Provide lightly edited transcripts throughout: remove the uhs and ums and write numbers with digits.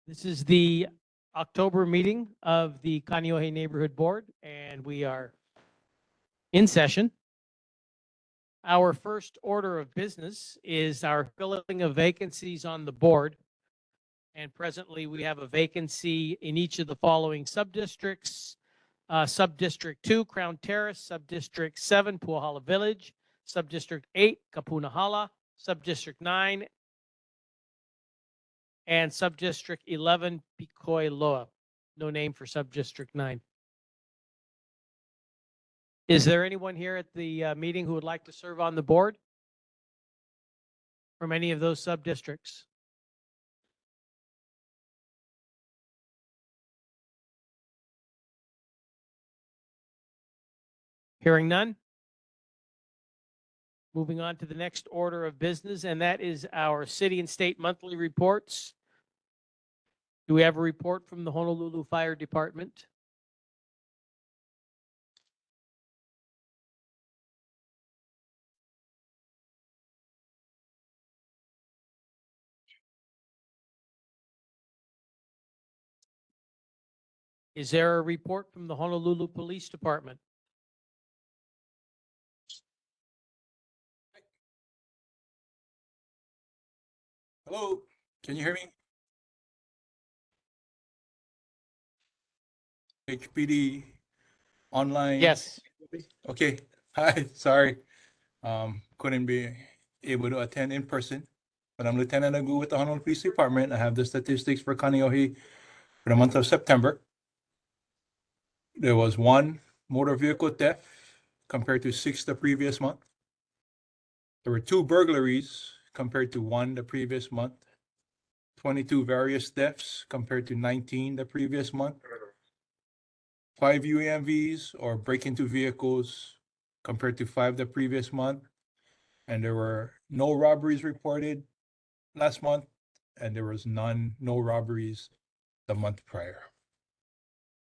This is the October meeting of the Kaneohe Neighborhood Board, and we are in session. Our first order of business is our filling of vacancies on the board. And presently, we have a vacancy in each of the following subdistricts. Subdistrict 2, Crown Terrace, Subdistrict 7, Puahala Village, Subdistrict 8, Kapunahala, Subdistrict 9, and Subdistrict 11, Pikoiloa. No name for Subdistrict 9. Is there anyone here at the meeting who would like to serve on the board from any of those subdistricts? Hearing none. Moving on to the next order of business, and that is our city and state monthly reports. Do we have a report from the Honolulu Fire Department? Is there a report from the Honolulu Police Department? Hello, can you hear me? HPD online? Yes. Okay, hi, sorry. Couldn't be able to attend in person, but I'm Lieutenant Agu with the Honolulu Police Department. I have the statistics for Kaneohe for the month of September. There was 1 motor vehicle theft compared to 6 the previous month. There were 2 burglaries compared to 1 the previous month. 22 various thefts compared to 19 the previous month. 5 UAMVs or break into vehicles compared to 5 the previous month. And there were no robberies reported last month, and there was no robberies the month prior.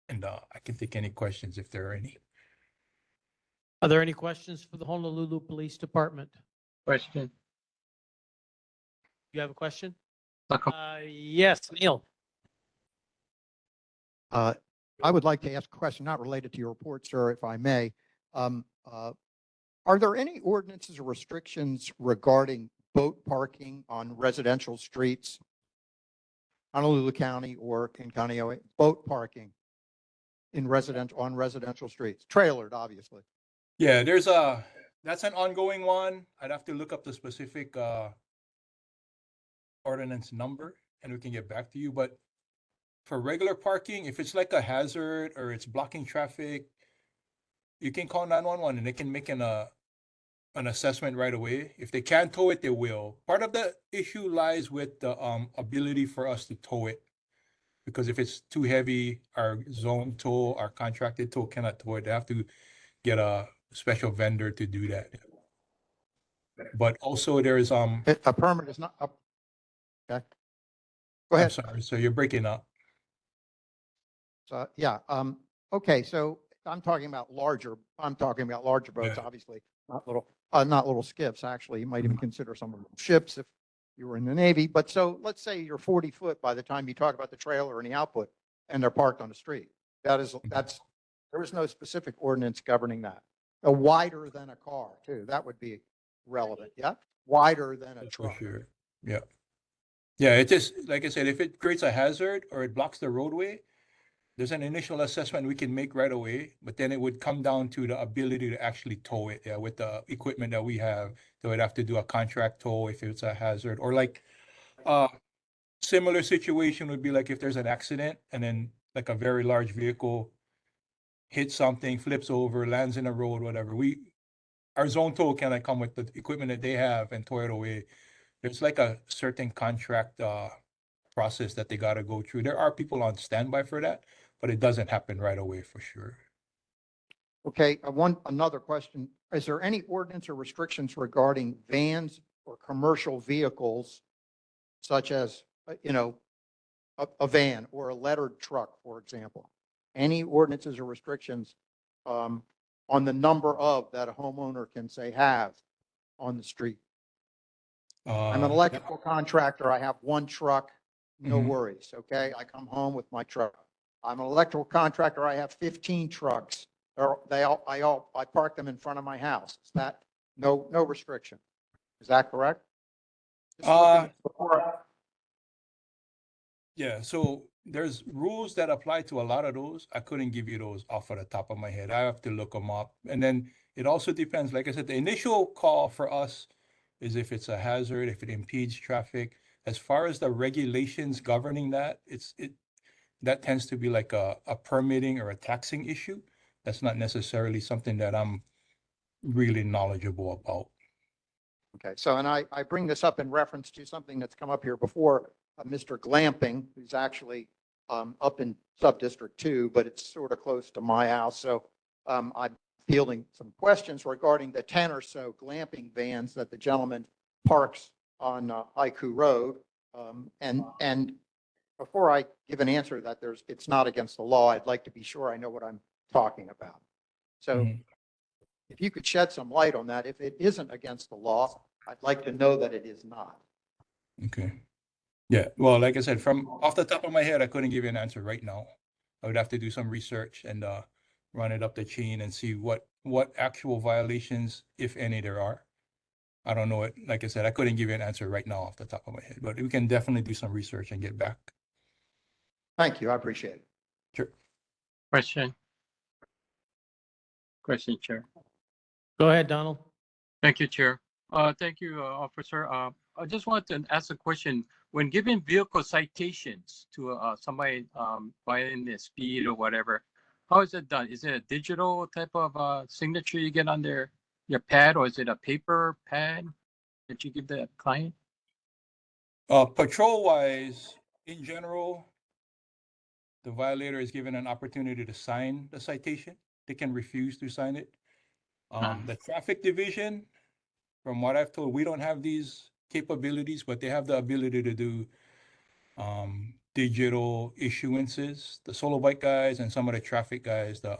And I can take any questions if there are any. Are there any questions for the Honolulu Police Department? Question. You have a question? Welcome. Yes, Neil. I would like to ask a question not related to your report, sir, if I may. Are there any ordinances or restrictions regarding boat parking on residential streets, Honolulu County or in Kaneohe? Boat parking on residential streets, trailered, obviously. Yeah, that's an ongoing one. I'd have to look up the specific ordinance number and we can get back to you. But for regular parking, if it's like a hazard or it's blocking traffic, you can call 911 and they can make an assessment right away. If they can't tow it, they will. Part of the issue lies with the ability for us to tow it. Because if it's too heavy, our zone tow, our contracted tow cannot tow it. They have to get a special vendor to do that. But also there is A permit is not up. Okay. Go I'm ahead. sorry, so you're breaking up. So, yeah. Okay. So I'm talking about larger boats, Yeah. obviously, not little skiffs. Actually, you might even consider some of them ships if you were in the Navy. But so let's say you're 40 foot by the time you talk about the trailer and the output and they're parked on the street. There is no specific ordinance governing that. Wider than a car too. That would be relevant. Yeah. Wider than a For truck. sure. Yeah. Yeah, it just, like I said, if it creates a hazard or it blocks the roadway, there's an initial assessment we can make right away, but then it would come down to the ability to actually tow it. Yeah, with the equipment that we have, they would have to do a contract tow if it's a hazard, or like similar situation would be like if there's an accident and then like a very large vehicle hits something, flips over, lands in a road, whatever. Our zone tow can come with the equipment that they have and tow it away. There's like a certain contract process that they got to go through. There are people on standby for that, but it doesn't happen right away for sure. Okay, another question. Is there any ordinance or restrictions regarding vans or commercial vehicles, such as, a van or a lettered truck, for example? Any ordinances or restrictions on the number of that a homeowner can say have on the street? I'm an electrical contractor. I have 1 truck, no Mhm. worries, okay? I come home with my truck. I'm an electrical contractor. I have 15 trucks. I park them in front of my house. Is that, no restriction? Is that correct? Just looking before- Yeah, so there's rules that apply to a lot of those. I couldn't give you those off of the top of my head. I have to look them up. And then it also depends, like I said, the initial call for us is if it's a hazard, if it impedes traffic. As far as the regulations governing that, that tends to be like a permitting or a taxing issue. That's not necessarily something that I'm really knowledgeable about. Okay, so, and I bring this up in reference to something that's come up here before, Mr. Glamping, who's actually up in Sub-District 2, but it's sort of close to my house. So I'm fielding some questions regarding the 10 or so glamping vans that the gentleman parks on Haiku Road. And before I give an answer to that, it's not against the law. I'd like to be sure I know what I'm talking about. So Mhm. if you could shed some light on that, if it isn't against the law, I'd like to know that it is not. Okay. Yeah, well, like I said, from off the top of my head, I couldn't give you an answer right now. I would have to do some research and run it up the chain and see what actual violations, if any, there are. I don't know it. Like I said, I couldn't give you an answer right now off the top of my head, but we can definitely do some research and get back. Thank you. I appreciate it. Sure. Question. Question, Chair. Go ahead, Donald. Thank you, Chair. Thank you, Officer. I just wanted to ask a question. When giving vehicle citations to somebody violating the speed or whatever, how is it done? Is it a digital type of signature you get on your pad, or is it a paper pad that you give the client? Patrol wise, in general, the violator is given an opportunity to sign the citation. They can refuse to sign it. The traffic division, from what I've told, we don't have these capabilities, but they have the ability to do digital issuances. The solo bike guys and some of the traffic guys, the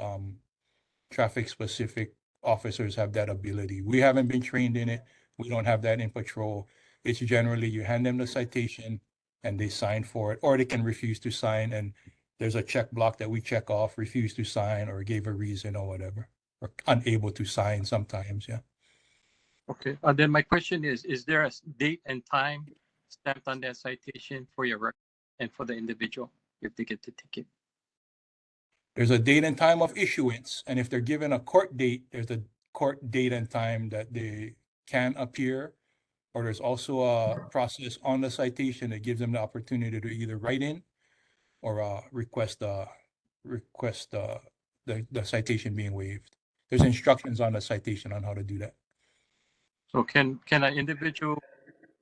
traffic specific officers have that ability. We haven't been trained in it. We don't have that in patrol. It's generally you hand them the citation and they sign for it, or they can refuse to sign. And there's a check block that we check off, refuse to sign or gave a reason or whatever, or unable to sign sometimes. Yeah. Okay. Then my question is there a date and time stamped on that citation for your record and for the individual if they get the ticket? There's a date and time of issuance, and if they're given a court date, there's a court date and time that they can appear. Or there's also a process on the citation that gives them the opportunity to either write in or request the citation being waived. There's instructions on the citation on how to do that. So can an individual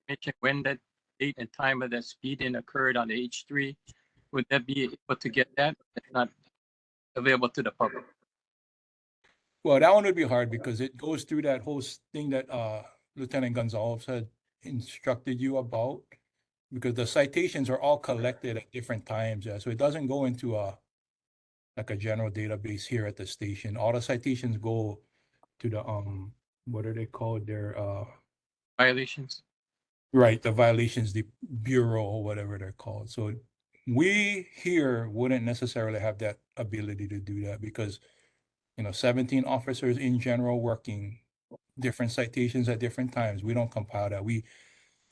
mention when that date and time of that speeding occurred on the H3? Would that be able to get that? It's not available to the public. Well, that one would be hard because it goes through that whole thing that Lieutenant Gonzalez had instructed you about, because the citations are all collected at different times. Yeah, so it doesn't go into like a general database here at the station. All the citations go to the what are they called? Their Violations. right, the violations, the bureau or whatever they're called. So we here wouldn't necessarily have that ability to do that because 17 officers in general working different citations at different times. We don't compile that. We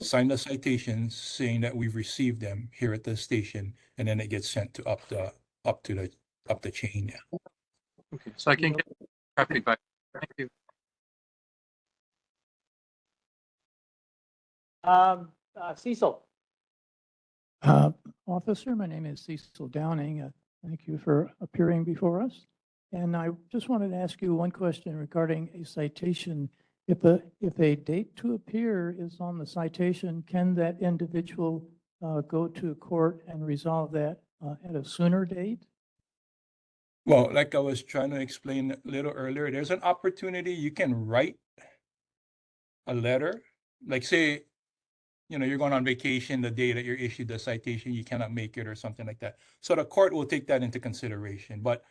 sign the citations saying that we've received them here at the station, and then it gets sent to up the chain. Yeah. Okay, so I can get traffic violation. Thank you. Cecil. Officer, my name is Cecil Downing. Thank you for appearing before us. And I just wanted to ask you one question regarding a citation. If a date to appear is on the citation, can that individual go to court and resolve that at a sooner date? Well, like I was trying to explain a little earlier, there's an opportunity you can write a letter, like say, you're going on vacation, the day that you're issued the citation, you cannot make it or something like that. So the court will take that into consideration. But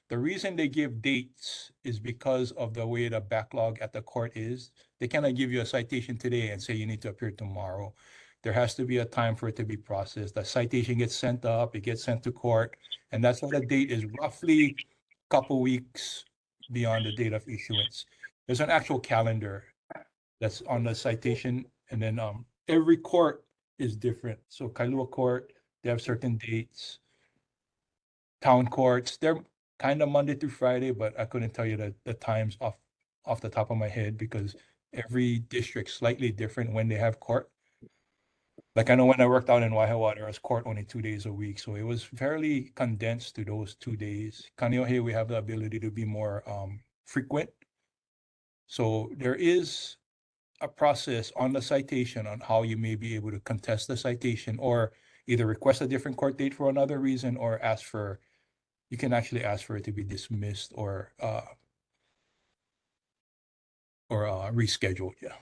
the reason they give dates is because of the way the backlog at the court is. They cannot give you a citation today and say you need to appear tomorrow. there has to be a time for it to be processed. The citation gets sent up, it gets sent to court, and that's why the date is roughly a couple weeks beyond the date of issuance. There's an actual calendar that's on the citation, and then every court is different. So Kailua Court, they have certain dates. Town courts, they're kind of Monday through Friday, but I couldn't tell you the times off the top of my head because every district's slightly different when they have court. Like I know when I worked out in Waihawa, there was court only 2 days a week, so it was fairly condensed to those 2 days. Kaneohe, we have the ability to be more frequent. So there is a process on the citation on how you may be able to contest the citation or either request a different court date for another reason or you can actually ask for it to be dismissed or rescheduled. Yeah.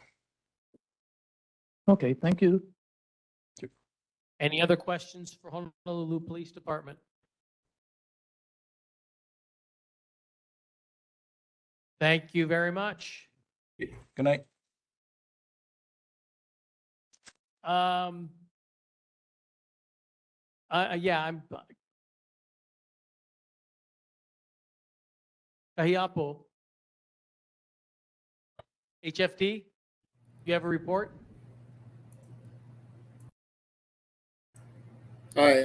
Okay, thank you. Any other questions for Honolulu Police Department? Thank you very much. Good night. Yeah, I'm. Kahiapo. HFD, you have a report? Hi,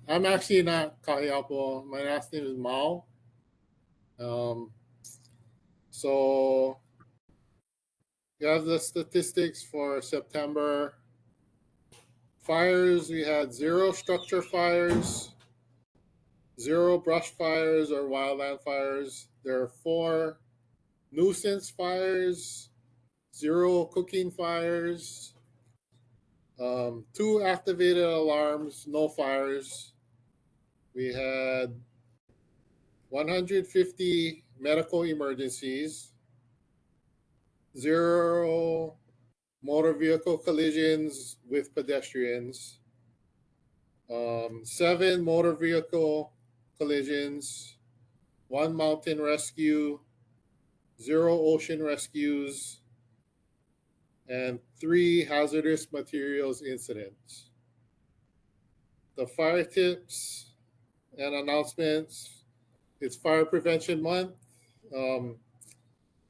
I'm actually not Kahiapo. My last name is Mao. So you have the statistics for September. Fires, we had 0 structure fires, 0 brush fires or wildland fires. There are 4 nuisance fires, 0 cooking fires, 2 activated alarms, no fires. We had 150 medical emergencies, 0 motor vehicle collisions with pedestrians, 7 motor vehicle collisions, 1 mountain rescue, 0 ocean rescues, and 3 hazardous materials incidents. The fire tips and announcements. It's Fire Prevention Month.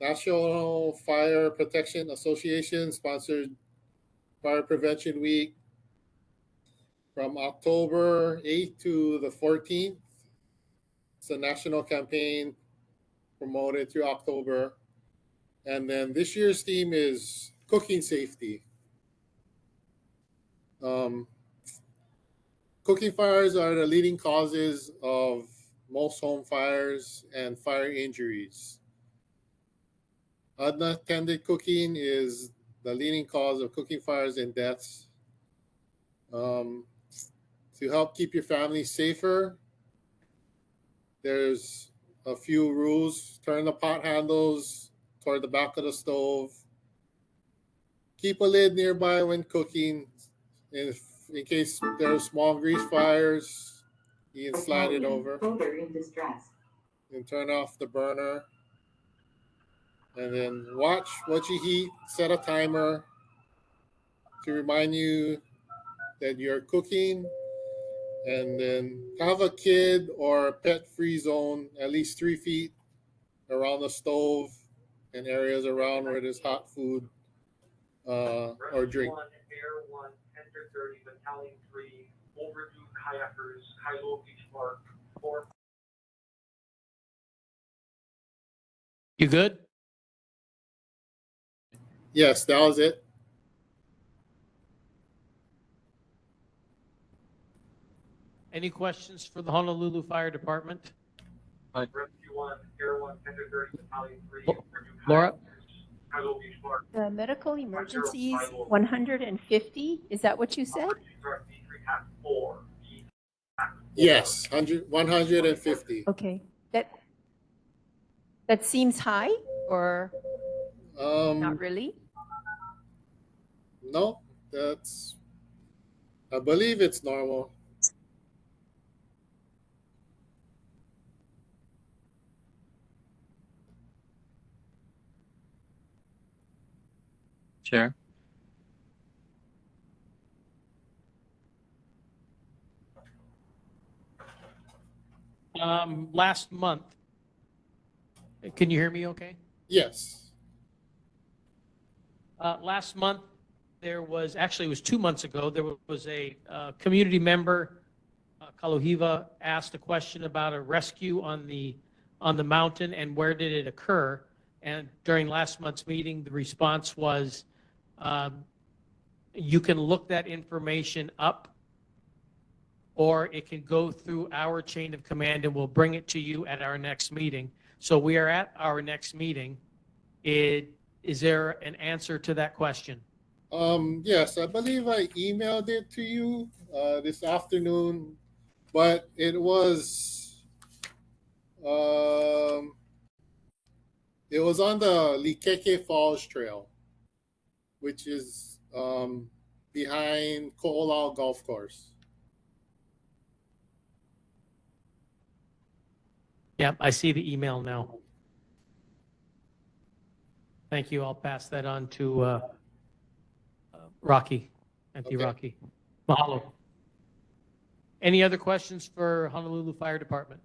National Fire Protection Association sponsored Fire Prevention Week from October 8th to the 14th. It's a national campaign promoted through October. And then this year's theme is cooking safety. Cooking fires are the leading causes of most home fires and fire injuries. Unattended cooking is the leading cause of cooking fires and deaths. To help keep your family safer, there's a few rules. Turn the pot handles toward the back of the stove. Keep a lid nearby when cooking. In case there are small grease fires, you can slide it over. In distress. And turn off the burner. And then watch what you heat. Set a timer to remind you that you're cooking. And then have a kid or a pet-free zone at least 3 feet around the stove and areas around where there's hot food or drink. Air 1, Enter 30, Battalion 3, overdue kayakers, Kailua Beach Park, 4. You good? Yes, that was it. Any questions for the Honolulu Fire Department? Rescue 1, Air 1, Enter 30, Battalion 3, Lo- overdue Laura? kayakers, Kailua Beach Park. The medical emergencies, 150, is that what you said? Yes, 150. Okay, that seems high, or not really? No, I believe it's normal. Chair. Last month, can you hear me okay? Yes. Last month, there was, actually it was 2 months ago, there was a community member, Kaluhiva, asked a question about a rescue on the mountain and where did it occur. And during last month's meeting, the response was, you can look that information up, or it can go through our chain of command and we'll bring it to you at our next meeting. So we are at our next meeting. Is there an answer to that question? Yes, I believe I emailed it to you this afternoon, but um, it was on the Likeke Falls Trail, which is behind Ko'olau Golf Course. Yep, I see the email now. Thank you. I'll pass that on to Rocky, Auntie Okay. Rocky. Mahalo. Any other questions for Honolulu Fire Department?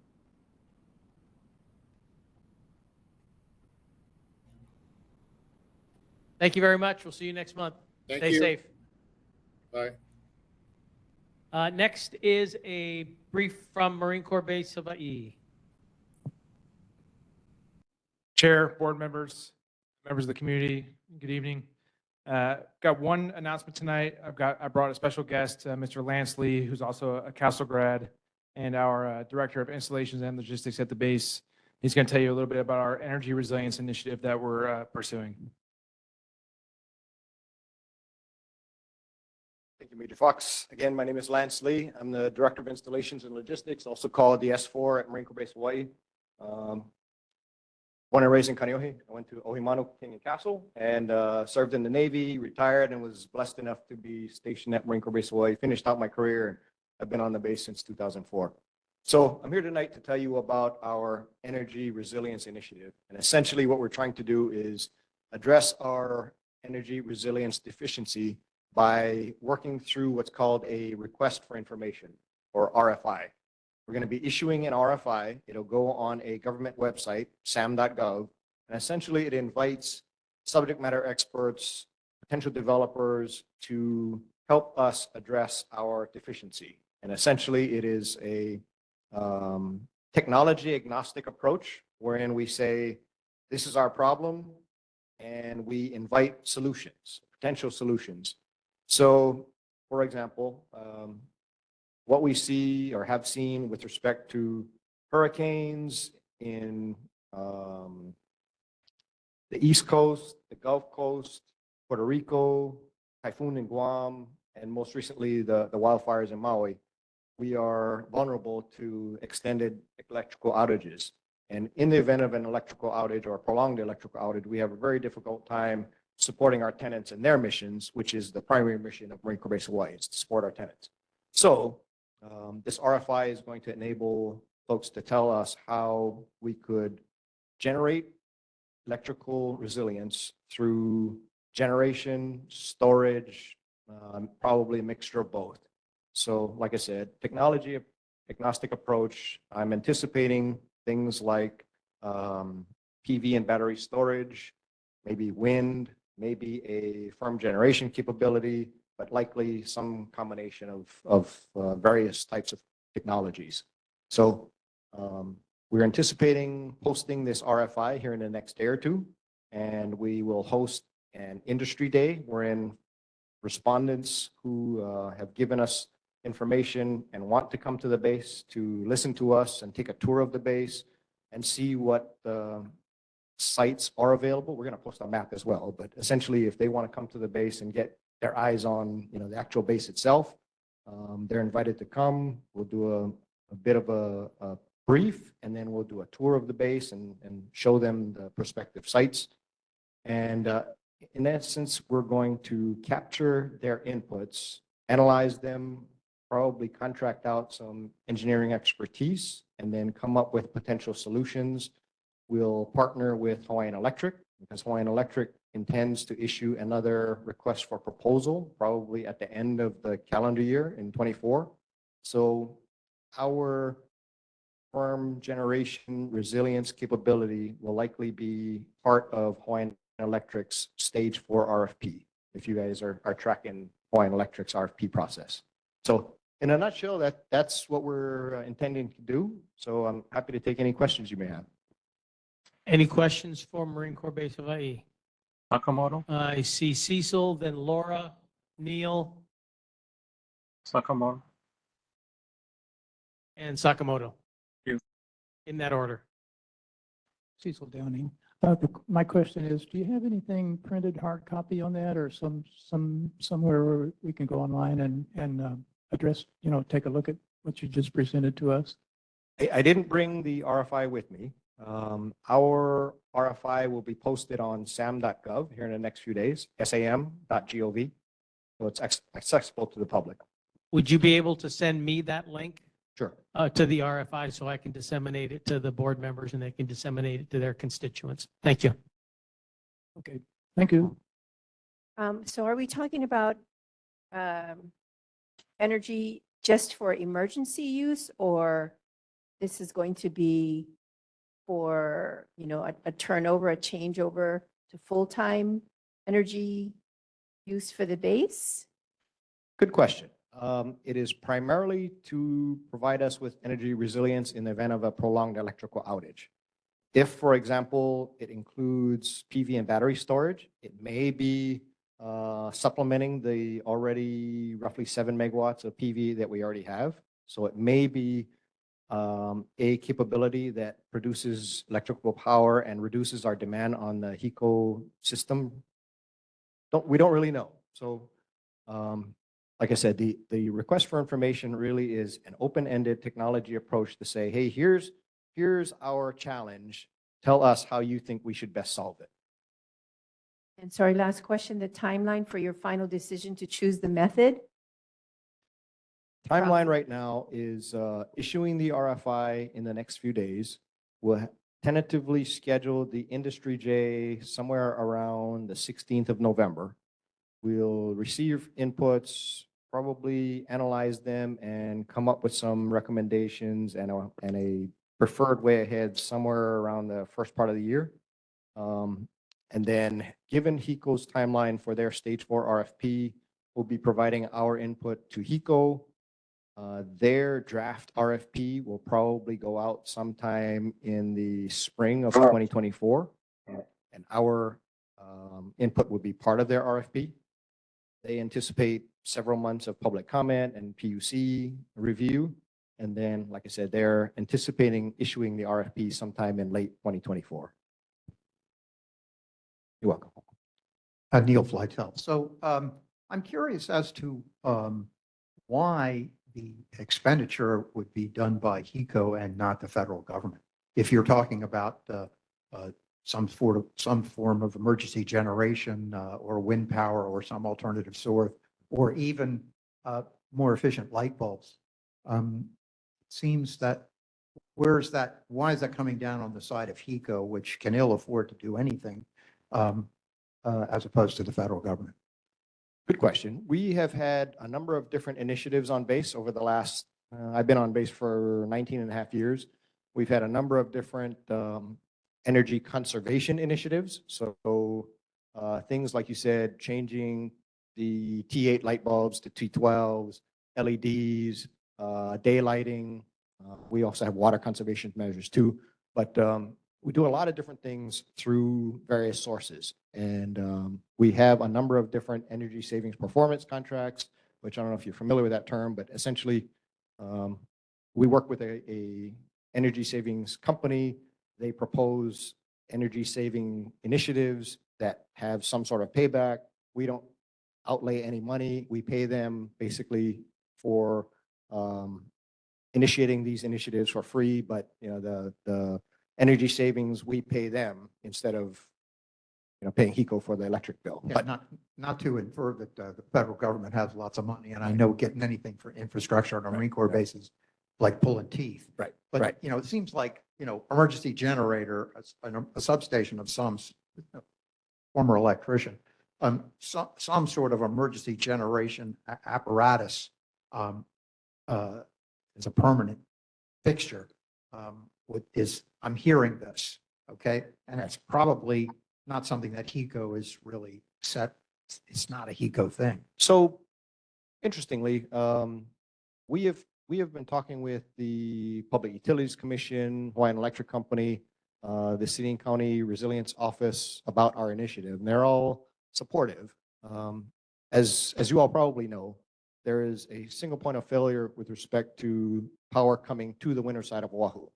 Thank you very much. We'll see you next month. Thank Stay you. safe. Bye. Next is a brief from Marine Corps Base Hawaii. Chair, board members, members of the community, good evening. Got one announcement tonight. I brought a special guest, Mr. Lance Lee, who's also a Castle grad and our Director of Installations and Logistics at the base. He's going to tell you a little bit about our energy resilience initiative that we're pursuing. Thank you, Major Fox. Again, my name is Lance Lee. I'm the Director of Installations and Logistics, also called the S4 at Marine Corps Base Hawaii. Born and raised in Kaneohe. I went to Ohimanu King and Castle and served in the Navy, retired, and was blessed enough to be stationed at Marine Corps Base Hawaii. Finished out my career. I've been on the base since 2004. So I'm here tonight to tell you about our energy resilience initiative. And essentially what we're trying to do is address our energy resilience deficiency by working through what's called a request for information, or RFI. We're going to be issuing an RFI. It'll go on a government website, sam.gov, and essentially it invites subject matter experts, potential developers to help us address our deficiency. And essentially it is a technology agnostic approach wherein we say, this is our problem, and we invite solutions, potential solutions. So, for example, what we see or have seen with respect to hurricanes in the East Coast, the Gulf Coast, Puerto Rico, typhoon in Guam, and most recently the wildfires in Maui, we are vulnerable to extended electrical outages. And in the event of an electrical outage or a prolonged electrical outage, we have a very difficult time supporting our tenants and their missions, which is the primary mission of Marine Corps Base Hawaii, is to support our tenants. So this RFI is going to enable folks to tell us how we could generate electrical resilience through generation, storage, probably a mixture of both. So like I said, technology agnostic approach. I'm anticipating things like PV and battery storage, maybe wind, maybe a firm generation capability, but likely some combination of various types of technologies. So we're anticipating posting this RFI here in the next day or two, and we will host an industry day wherein respondents who have given us information and want to come to the base to listen to us and take a tour of the base and see what sites are available. We're going to post a map as well, but essentially if they want to come to the base and get their eyes on the actual base itself, they're invited to come. We'll do a bit of a brief, and then we'll do a tour of the base and show them the prospective sites. And in essence, we're going to capture their inputs, analyze them, probably contract out some engineering expertise, and then come up with potential solutions. We'll partner with Hawaiian Electric, because Hawaiian Electric intends to issue another request for proposal, probably at the end of the calendar year in 24. So our firm generation resilience capability will likely be part of Hawaiian Electric's stage 4 RFP, if you guys are tracking Hawaiian Electric's RFP process. So in a nutshell, that's what we're intending to do. So I'm happy to take any questions you may have. Any questions for Marine Corps Base Hawaii? Sakamoto, I see Cecil, then Laura, Neil, Sakamoto. and Sakamoto. You. In that order. Cecil Downing. My question is, do you have anything printed hard copy on that or somewhere where we can go online and address, take a look at what you just presented to us? I didn't bring the RFI with me. Our RFI will be posted on sam.gov here in the next few days, sam.gov. So it's accessible to the public. Would you be able to send me that link Sure. to the RFI so I can disseminate it to the board members and they can disseminate it to their constituents? Thank you. Okay, thank you. So are we talking about energy just for emergency use, or this is going to be for, a turnover, a changeover to full-time energy use for the base? Good question. It is primarily to provide us with energy resilience in the event of a prolonged electrical outage. If, for example, it includes PV and battery storage, it may be supplementing the already roughly 7 megawatts of PV that we already have. So it may be a capability that produces electrical power and reduces our demand on the HECO system. We don't really know. So like I said, the request for information really is an open-ended technology approach to say, hey, here's our challenge. Tell us how you think we should best solve it. And sorry, last question, the timeline for your final decision to choose the method? Timeline right now is issuing the RFI in the next few days. We'll tentatively schedule the Industry J somewhere around the 16th of November. We'll receive inputs, probably analyze them, and come up with some recommendations and a preferred way ahead somewhere around the first part of the year. And then given HECO's timeline for their stage 4 RFP, we'll be providing our input to HECO. Their draft RFP will probably go out sometime in the spring of 2024. And our input would be part of their RFP. They anticipate several months of public comment and PUC review. And then, like I said, they're anticipating issuing the RFP sometime in late 2024. You're welcome. Neil Flytel. So I'm curious as to why the expenditure would be done by HECO and not the federal government. If you're talking about some form of emergency generation or wind power or some alternative source, or even more efficient light bulbs, it seems that why is that coming down on the side of HECO, which can ill afford to do anything, as opposed to the federal government? Good question. We have had a number of different initiatives on base over the last, I've been on base for 19 and a half years. We've had a number of different energy conservation initiatives. So things like you said, changing the T8 light bulbs to T12s, LEDs, daylighting. We also have water conservation measures too. But we do a lot of different things through various sources. And we have a number of different energy savings performance contracts, which I don't know if you're familiar with that term, but essentially we work with a energy savings company. They propose energy saving initiatives that have some sort of payback. We don't outlay any money. We pay them basically for initiating these initiatives for free, but the energy savings, we pay them instead of paying HECO for the electric bill. Yeah, But not to infer that the federal government has lots of money, and I know getting anything for infrastructure on a Marine Corps basis like pulling teeth. Right. But Right. it seems like emergency generator, a substation of some former electrician, some sort of emergency generation apparatus is a permanent fixture. I'm hearing this, okay? And it's probably not something that HECO is really set. It's not a HECO thing. So interestingly, we have been talking with the Public Utilities Commission, Hawaiian Electric Company, the City and County Resilience Office about our initiative, and they're all supportive. As you all probably know, there is a single point of failure with respect to power coming to the winter side of Oahu.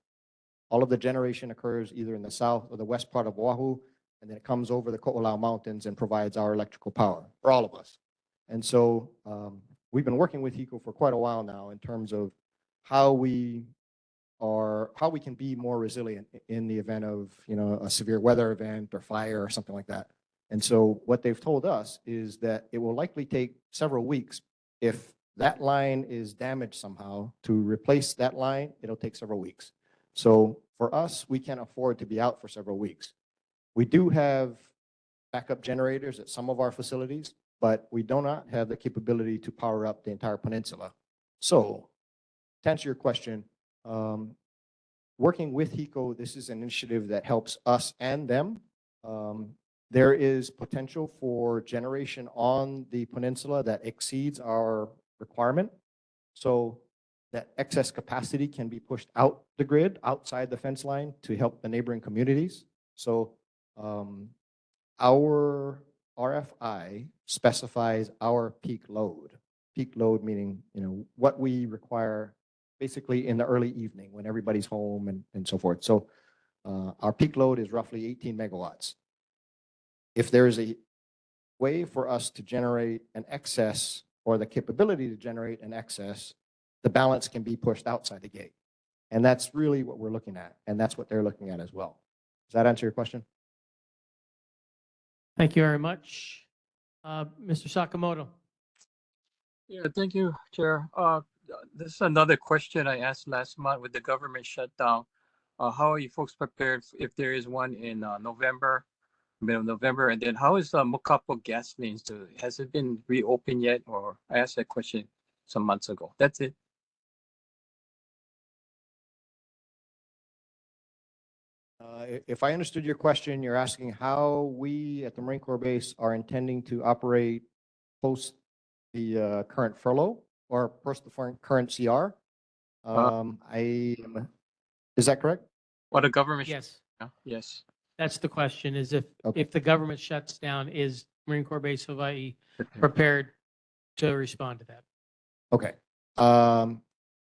All of the generation occurs either in the south or the west part of Oahu, and then it comes over the Ko'olau Mountains and provides our electrical power for all of us. And so we've been working with HECO for quite a while now in terms of how we can be more resilient in the event of, a severe weather event or fire or something like that. And so what they've told us is that it will likely take several weeks. If that line is damaged somehow, to replace that line, it'll take several weeks. So for us, we can't afford to be out for several weeks. We do have backup generators at some of our facilities, but we do not have the capability to power up the entire peninsula. So to answer your question, working with HECO, this is an initiative that helps us and them. There is potential for generation on the peninsula that exceeds our requirement. So that excess capacity can be pushed out the grid, outside the fence line, to help the neighboring communities. So our RFI specifies our peak load. Peak load meaning, what we require basically in the early evening when everybody's home and so forth. So our peak load is roughly 18 megawatts. If there's a way for us to generate an excess or the capability to generate an excess, the balance can be pushed outside the gate. And that's really what we're looking at. And that's what they're looking at as well. Does that answer your question? Thank you very much. Mr. Sakamoto. Yeah, thank you, Chair. This is another question I asked last month with the government shutdown. How are you folks prepared if there is one in November, middle of November? And then how is Mokapo gas lanes? Has it been reopened yet? Or I asked that question some months ago. That's it. If I understood your question, you're asking how we at the Marine Corps base are intending to operate post the current furlough or post the current CR. Is that correct? What a government. Yes, Yes. that's the question, is Okay. if the government shuts down, is Marine Corps Base Hawaii prepared to respond to that? Okay.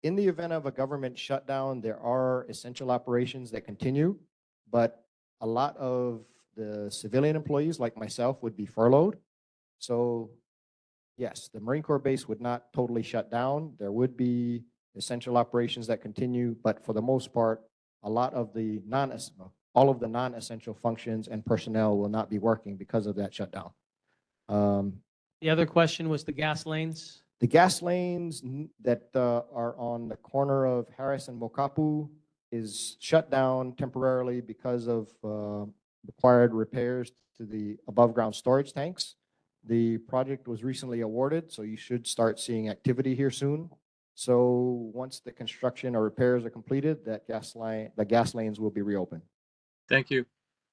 In the event of a government shutdown, there are essential operations that continue, but a lot of the civilian employees like myself would be furloughed. So yes, the Marine Corps base would not totally shut down. There would be essential operations that continue, but for the most part, all of the non-essential functions and personnel will not be working because of that shutdown. The other question was the gas lanes. The gas lanes that are on the corner of Harris and Mokapu is shut down temporarily because of required repairs to the above ground storage tanks. The project was recently awarded, so you should start seeing activity here soon. So once the construction or repairs are completed, the gas lanes will be reopened. Thank you.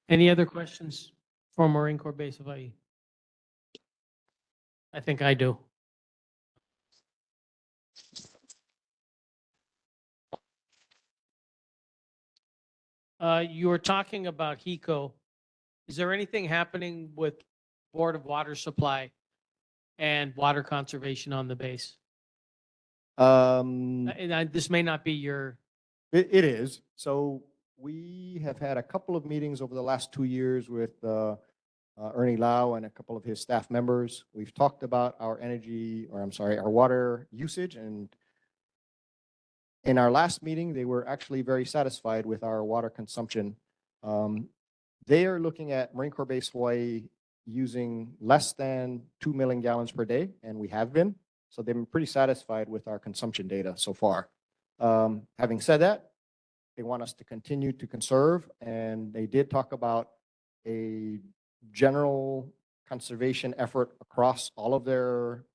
Any other questions for Marine Corps Base Hawaii? I think I do. You were talking about HECO. Is there anything happening with Board of Water Supply and water conservation on the base? This may not be your. It is. So we have had a couple of meetings over the last 2 years with Ernie Lau and a couple of his staff members. We've talked about our water usage, and in our last meeting, they were actually very satisfied with our water consumption. They are looking at Marine Corps Base Hawaii using less than 2 million gallons per day, and we have been. So they've been pretty satisfied with our consumption data so far. Having said that, they want us to continue to conserve, and they did talk about a general conservation effort across all of their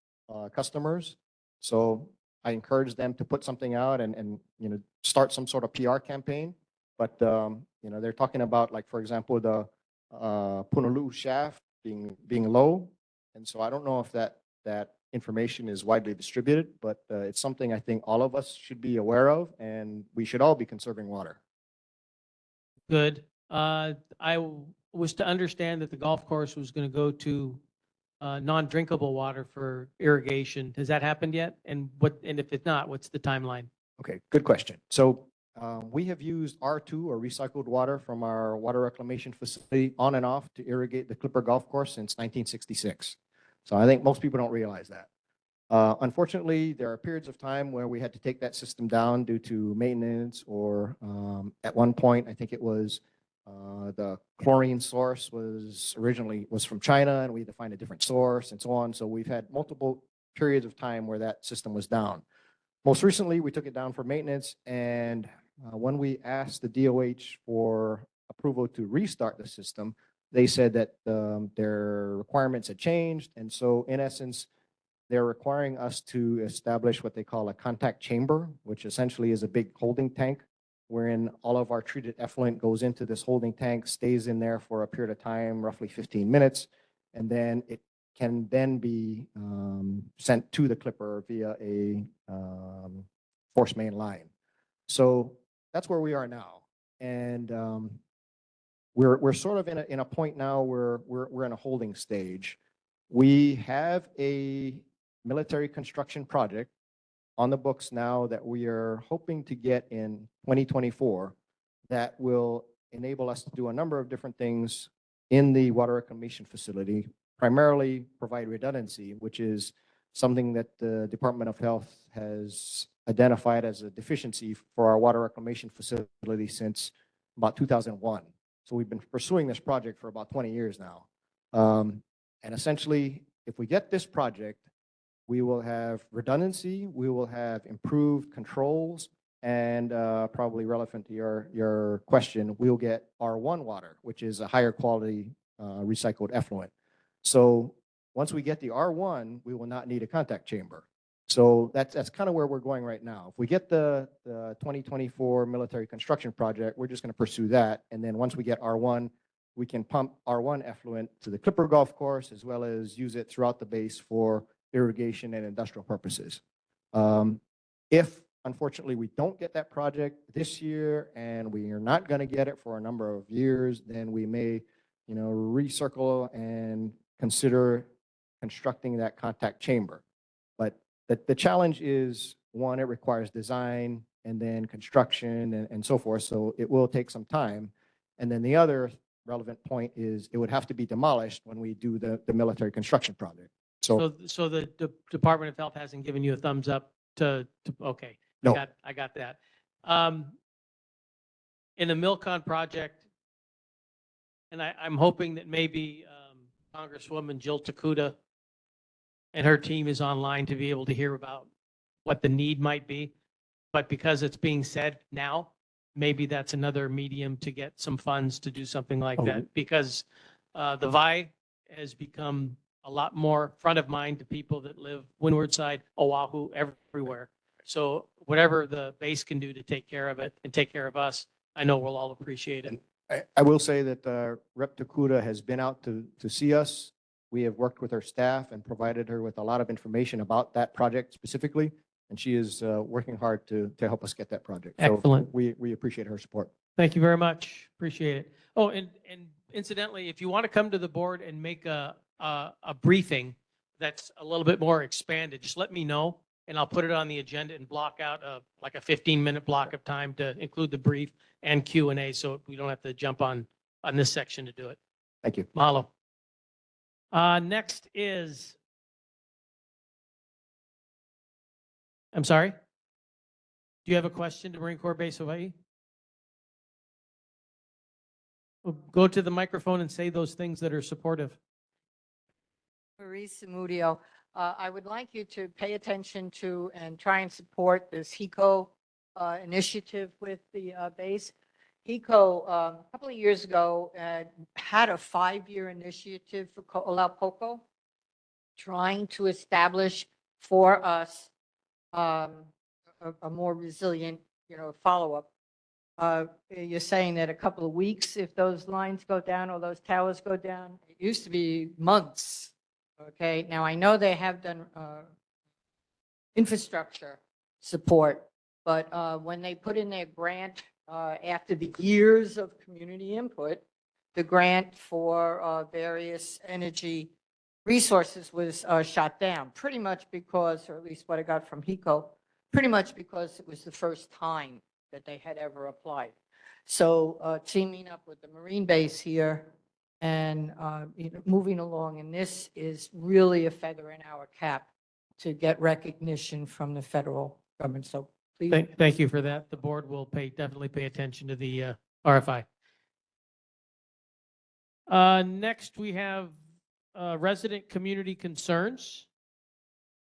customers. So I encourage them to put something out and, you know, start some sort of PR campaign. But, you know, they're talking about, like, for example, the Punaluu shaft being low. And so I don't know if that information is widely distributed, but it's something I think all of us should be aware of, and we should all be conserving water. Good. Was to understand that the golf course was going to go to non-drinkable water for irrigation. Has that happened yet? And if it's not, what's the timeline? Okay, good question. So we have used R2 or recycled water from our water reclamation facility on and off to irrigate the Clipper Golf Course since 1966. So I think most people don't realize that. Unfortunately, there are periods of time where we had to take that system down due to maintenance, or at one point, I think it was the chlorine source was from China, and we had to find a different source and so on. So we've had multiple periods of time where that system was down. Most recently, we took it down for maintenance, and when we asked the DOH for approval to restart the system, they said that their requirements had changed. And so in essence, they're requiring us to establish what they call a contact chamber, which essentially is a big holding tank wherein all of our treated effluent goes into this holding tank, stays in there for a period of time, roughly 15 minutes, and then it can then be sent to the Clipper via a force main line. So that's where we are now. And we're sort of in a point now where we're in a holding stage. We have a military construction project on the books now that we are hoping to get in 2024 that will enable us to do a number of different things in the water reclamation facility, primarily provide redundancy, which is something that the Department of Health has identified as a deficiency for our water reclamation facility since about 2001. So we've been pursuing this project for about 20 years now. And essentially, if we get this project, we will have redundancy, we will have improved controls, and probably relevant to your question, we'll get R1 water, which is a higher quality recycled effluent. So once we get the R1, we will not need a contact chamber. So that's kind of where we're going right now. If we get the 2024 military construction project, we're just going to pursue that. And then once we get R1, we can pump R1 effluent to the Clipper Golf Course, as well as use it throughout the base for irrigation and industrial purposes. If unfortunately we don't get that project this year, and we are not going to get it for a number of years, then we may, you know, recircle and consider constructing that contact chamber. But the challenge is, one, it requires design and then construction and so forth. So it will take some time. And then the other relevant point is it would have to be demolished when we do the military construction project. So the Department of Health hasn't given you a thumbs up to okay. No. I got that. In the Milcon project, and I'm hoping that maybe Congresswoman Jill Takuda and her team is online to be able to hear about what the need might be. But because it's being said now, maybe that's another medium to get some funds to do something like that, because the VI has become a lot more front of mind to people that live windward side, Oahu, everywhere. So whatever the base can do to take care of it and take care of us, I know we'll all appreciate it. I will say that Rep. Takuda has been out to see us. We have worked with her staff and provided her with a lot of information about that project specifically, and she is working hard to help us get that project. Excellent. So we appreciate her support. Thank you very much. Appreciate it. Oh, and incidentally, if you want to come to the board and make a briefing that's a little bit more expanded, just let me know, and I'll put it on the agenda and block out like a 15-minute block of time to include the brief and Q&A, so we don't have to jump on this section to do it. Thank you. Mahalo. Next is, I'm sorry? Do you have a question to Marine Corps Base Hawaii? Well, go to the microphone and say those things that are supportive. Marie Samudio, I would like you to pay attention to and try and support this HECO initiative with the base. HECO, a couple of years ago, had a 5-year initiative for Olapoko, trying to establish for us a more resilient, follow-up. You're saying that a couple of weeks, if those lines go down or those towers go down, it used to be months. Okay, now I know they have done infrastructure support, but when they put in their grant after the years of community input, the grant for various energy resources was shot down, pretty much because, or at least what I got from HECO, pretty much because it was the first time that they had ever applied. So teaming up with the Marine base here and moving along, and this is really a feather in our cap to get recognition from the federal government. So please. Thank you for that. The board will definitely pay attention to the RFI. Next, we have resident community concerns.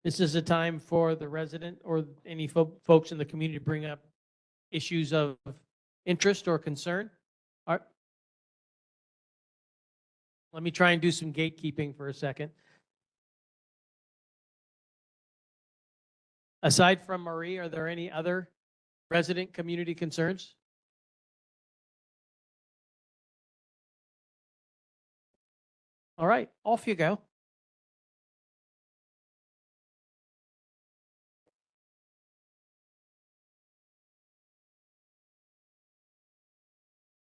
This is a time for the resident or any folks in the community to bring up issues of interest or concern. Let me try and do some gatekeeping for a second. Aside from Marie, are there any other resident community concerns? All right, off you go.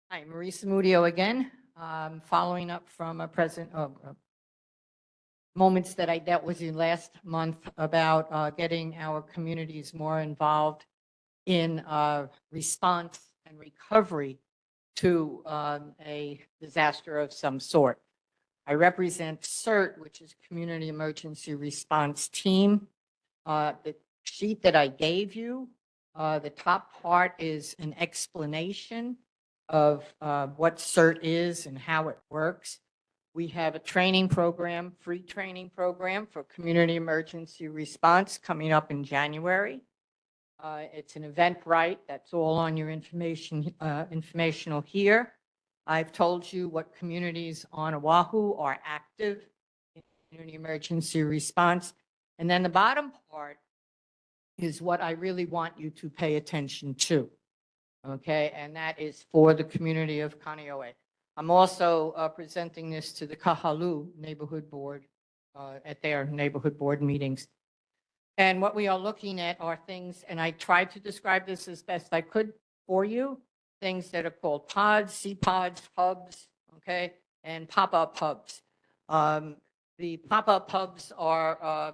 Hi, Marie Samudio again. Following up from a moments that I dealt with you last month about getting our communities more involved in response and recovery to a disaster of some sort. I represent CERT, which is Community Emergency Response Team. The sheet that I gave you, the top part is an explanation of what CERT is and how it works. We have a training program, free training program for community emergency response coming up in January. It's an Eventbrite. That's all on your informational here. I've told you what communities on Oahu are active in community emergency response. And then the bottom part is what I really want you to pay attention to. Okay, and that is for the community of Kaneohe. I'm also presenting this to the Kahalu Neighborhood Board at their neighborhood board meetings. And what we are looking at are things, and I tried to describe this as best I could for you, things that are called pods, C-pods, hubs, okay, and pop-up hubs. The pop-up hubs are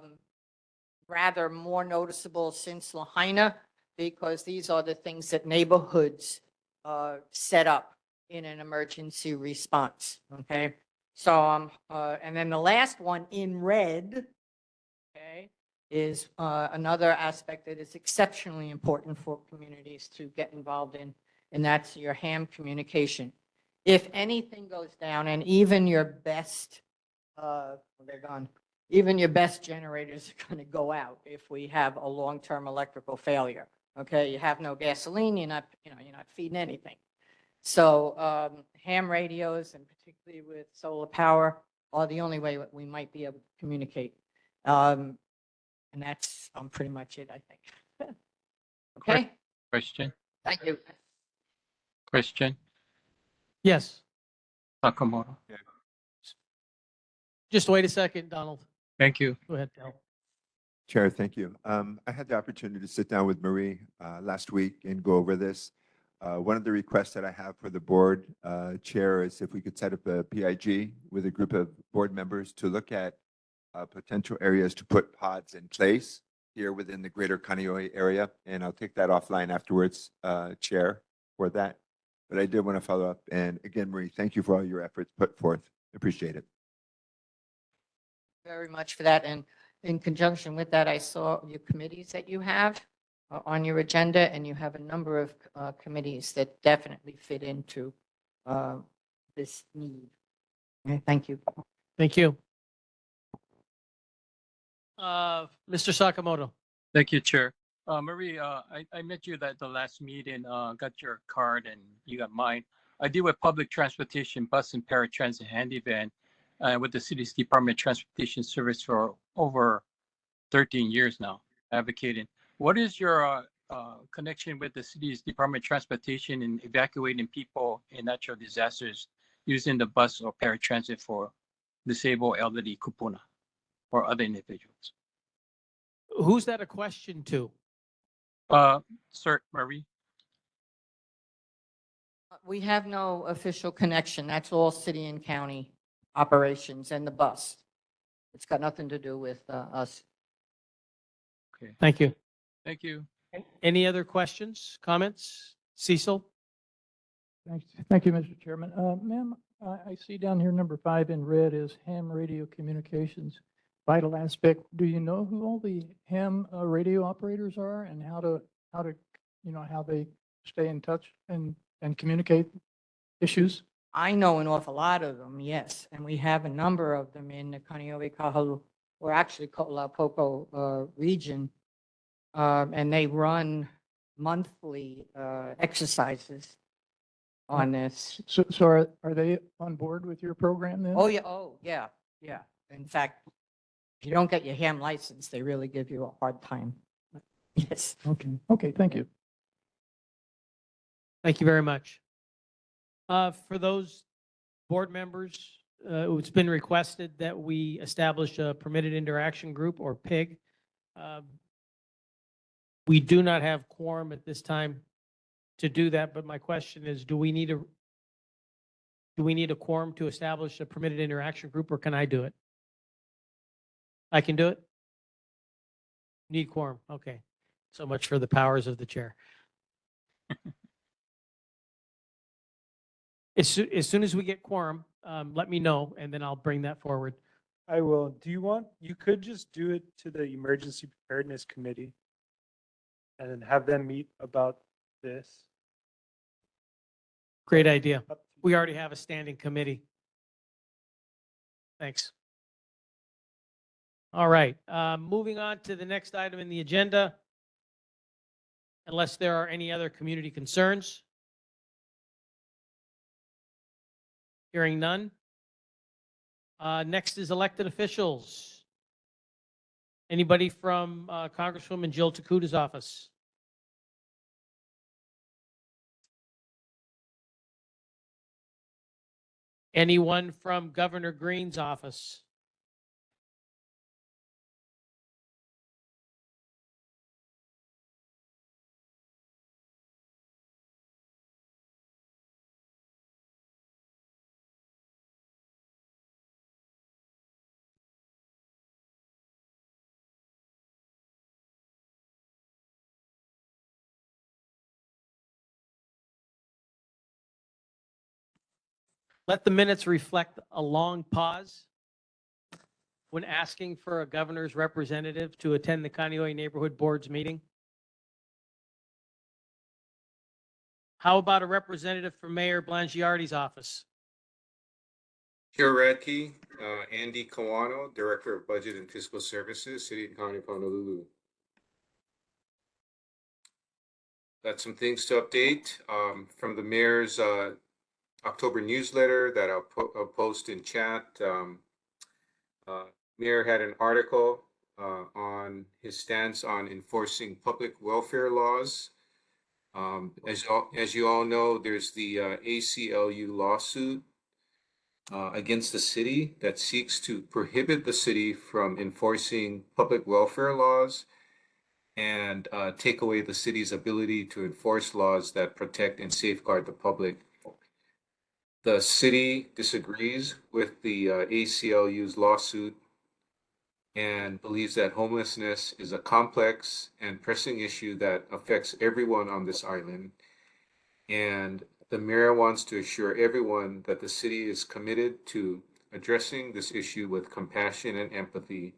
rather more noticeable since Lahaina, because these are the things that neighborhoods set up in an emergency response, okay? So, and then the last one in red, okay, is another aspect that is exceptionally important for communities to get involved in, and that's your ham communication. If anything goes down, and even your best, they're gone, even your best generators are going to go out if we have a long-term electrical failure. Okay, you have no gasoline, you're not feeding anything. So ham radios, and particularly with solar power, are the only way that we might be able to communicate. And that's pretty much it, I think. Okay. Question, Thank you. question, Yes, Sakamoto. just wait a second, Donald. Thank you. Go ahead, Del. Chair, thank you. I had the opportunity to sit down with Marie last week and go over this. One of the requests that I have for the board, Chair, is if we could set up a PIG with a group of board members to look at potential areas to put pods in place here within the greater Kaneohe area. And I'll take that offline afterwards, Chair, for that. But I did want to follow up. And again, Marie, thank you for all your efforts put forth. Appreciate it. Very much for that. And in conjunction with that, I saw your committees that you have on your agenda, and you have a number of committees that definitely fit into this need. Okay, thank you. Thank you. Mr. Sakamoto. Thank you, Chair. Marie, I met you at the last meeting, got your card and you got mine. I deal with public transportation, bus and paratransit handy van with the city's Department of Transportation Service for over 13 years now, advocating. What is your connection with the city's Department of Transportation in evacuating people in natural disasters using the bus or paratransit for disabled elderly kupuna or other individuals? Who's that a question to? Sir, Marie? We have no official connection. That's all city and county operations and the bus. It's got nothing to do with us. Okay, Thank you. thank you. Any other questions, comments? Cecil? Thank you, Mr. Chairman. Ma'am, I see down here number 5 in red is ham radio communications. Vital aspect. Do you know who all the ham radio operators are and how to, how they stay in touch and communicate issues? I know an awful lot of them, yes, and we have a number of them in the Kaneohe, Kahalu, or actually Poco region. And they run monthly exercises on this. So are they on board with your program then? Oh, yeah. In fact, if you don't get your ham license, they really give you a hard time. Yes. Okay, thank you. Thank you very much. For those board members, it's been requested that we establish a permitted interaction group or PIG. We do not have quorum at this time to do that, but my question is, do we need a quorum to establish a permitted interaction group, or can I do it? I can do it? Need quorum, okay. So much for the powers of the chair. As soon as we get quorum, let me know, and then I'll bring that forward. I will. Do you want, you could just do it to the Emergency Preparedness Committee and then have them meet about this. Great idea. Up to We you. already have a standing committee. Thanks. All right, moving on to the next item in the agenda. Unless there are any other community concerns. Hearing none. Next is elected officials. Anybody from Congresswoman Jill Takuta's office? Anyone from Governor Green's office? Let the minutes reflect a long pause when asking for a governor's representative to attend the Kaneohe Neighborhood Board's meeting. How about a representative from Mayor Blangiardi's office? Here, Radke, Andy Kawano, Director of Budget and Fiscal Services, City and County of Honolulu. Got some things to update from the mayor's October newsletter that I'll post in chat. Mayor had an article on his stance on enforcing public welfare laws. As you all know, there's the ACLU lawsuit against the city that seeks to prohibit the city from enforcing public welfare laws and take away the city's ability to enforce laws that protect and safeguard the public. The city disagrees with the ACLU's lawsuit and believes that homelessness is a complex and pressing issue that affects everyone on this island. And the mayor wants to assure everyone that the city is committed to addressing this issue with compassion and empathy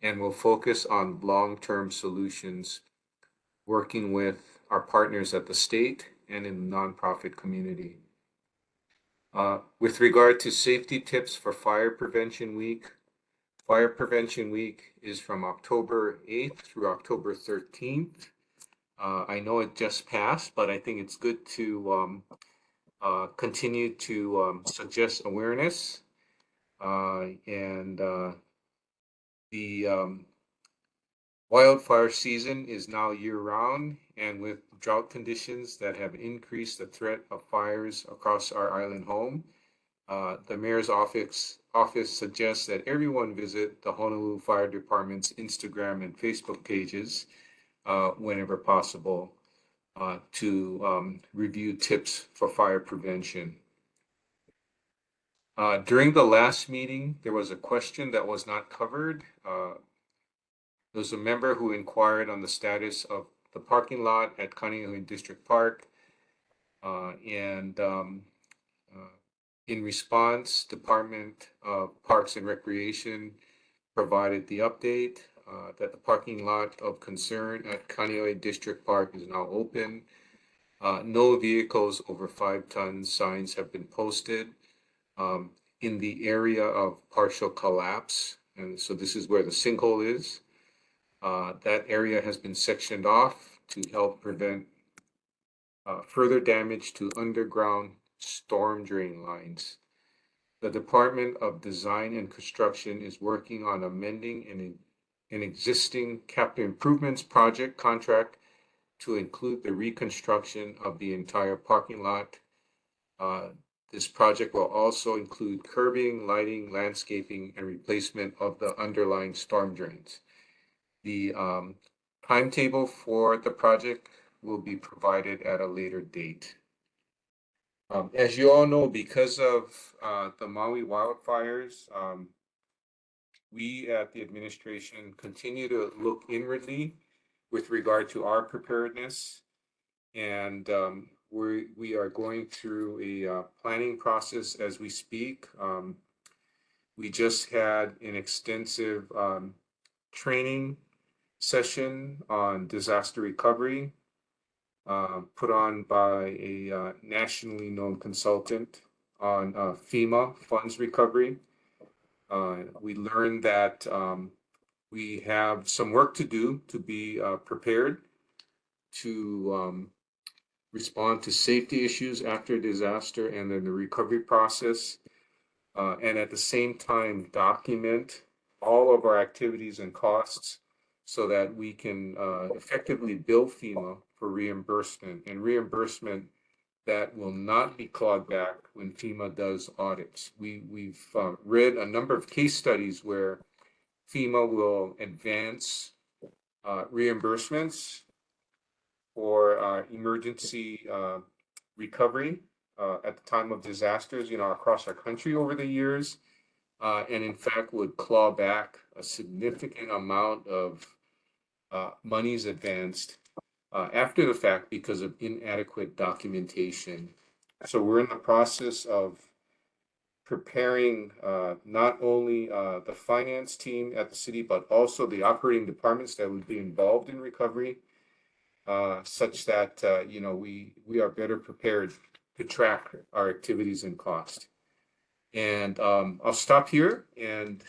and will focus on long-term solutions, working with our partners at the state and in the nonprofit community. With regard to safety tips for Fire Prevention Week is from October 8th through October 13th. I know it just passed, but I think it's good to continue to suggest awareness. The Wildfire season is now year-round, and with drought conditions that have increased the threat of fires across our island home, the mayor's office suggests that everyone visit the Honolulu Fire Department's Instagram and Facebook pages whenever possible to review tips for fire prevention. During the last meeting, there was a question that was not covered. There was a member who inquired on the status of the parking lot at Kaneohe District Park. In response, Department of Parks and Recreation provided the update that the parking lot of concern at Kaneohe District Park is now open. No vehicles over 5 tons signs have been posted in the area of partial collapse. And so this is where the sinkhole is. That area has been sectioned off to help prevent further damage to underground storm drain lines. The Department of Design and Construction is working on amending an existing capital improvements project contract to include the reconstruction of the entire parking lot. This project will also include curbing, lighting, landscaping, and replacement of the underlying storm drains. The timetable for the project will be provided at a later date. As you all know, because of the Maui wildfires, we at the administration continue to look inwardly with regard to our preparedness. And we are going through a planning process as we speak. We just had an extensive training session on disaster recovery put on by a nationally known consultant on FEMA funds recovery. We learned that we have some work to do to be prepared to respond to safety issues after disaster and then the recovery process, and at the same time document all of our activities and costs so that we can effectively bill FEMA for reimbursement that will not be clawed back when FEMA does audits. We've read a number of case studies where FEMA will advance reimbursements for emergency recovery at the time of disasters, across our country over the years, and in fact would claw back a significant amount of monies advanced after the fact because of inadequate documentation. So we're in the process of preparing not only the finance team at the city, but also the operating departments that would be involved in recovery, such that we are better prepared to track our activities and cost. And I'll stop here and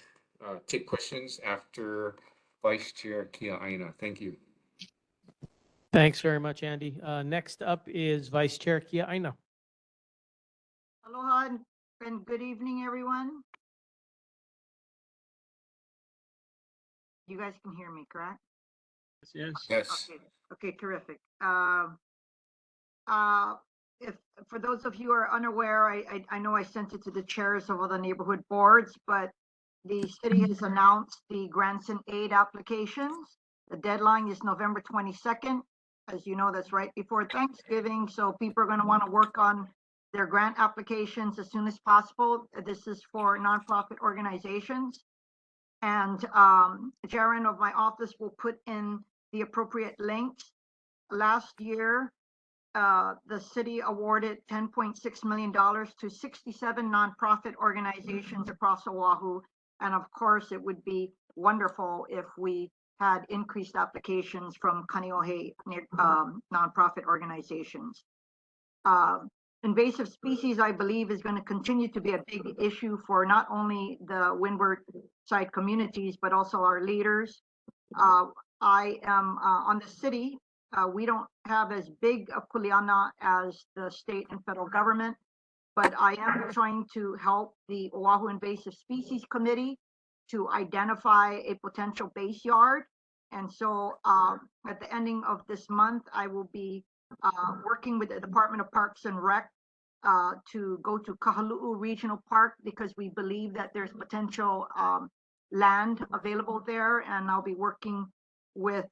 take questions after Vice Chair Kia Aina. Thank you. Thanks very much, Andy. Next up is Vice Chair Kia Aina. Aloha and good evening, everyone. You guys can hear me, correct? Yes. Okay, terrific. If for those of you who are unaware, I know I sent it to the chairs of all the neighborhood boards, but the city has announced the grants and aid applications. The deadline is November 22nd. As you know, that's right before Thanksgiving, so people are going to want to work on their grant applications as soon as possible. This is for nonprofit organizations. And Jaren of my office will put in the appropriate links. Last year, the city awarded $10.6 million to 67 nonprofit organizations across Oahu. And of course, it would be wonderful if we had increased applications from Kaneohe nonprofit organizations. Invasive species, I believe, is going to continue to be a big issue for not only the windward side communities, but also our leaders. I am on the city. We don't have as big a kuleana as the state and federal government, but I am trying to help the Oahu Invasive Species Committee to identify a potential base yard. And so at the ending of this month, I will be working with the Department of Parks and Rec to go to Kahalu'u Regional Park because we believe that there's potential land available there. And I'll be working with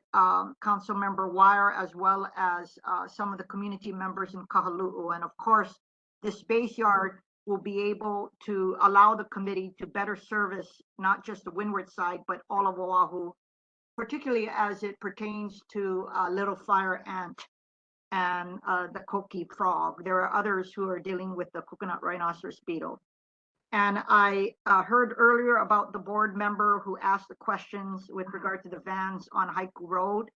Council Member Wire as well as some of the community members in Kahalu'u. And of course, this base yard will be able to allow the committee to better service not just the windward side, but all of Oahu, particularly as it pertains to little fire ant and the koki frog. There are others who are dealing with the coconut rhinoceros beetle. And I heard earlier about the board member who asked the questions with regard to the vans on Haiku Road.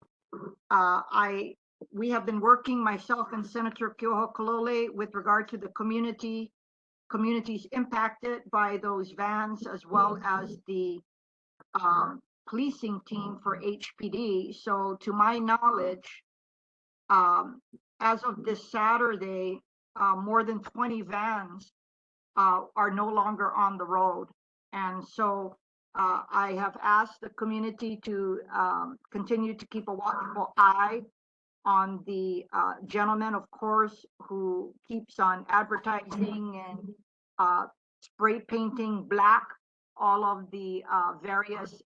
We have been working, myself and Senator Keoho Kalole, with regard to the communities impacted by those vans, as well as the policing team for HPD. So to my knowledge, as of this Saturday, more than 20 vans are no longer on the road. And so I have asked the community to continue to keep a watchful eye on the gentleman, of course, who keeps on advertising and spray painting black all of the various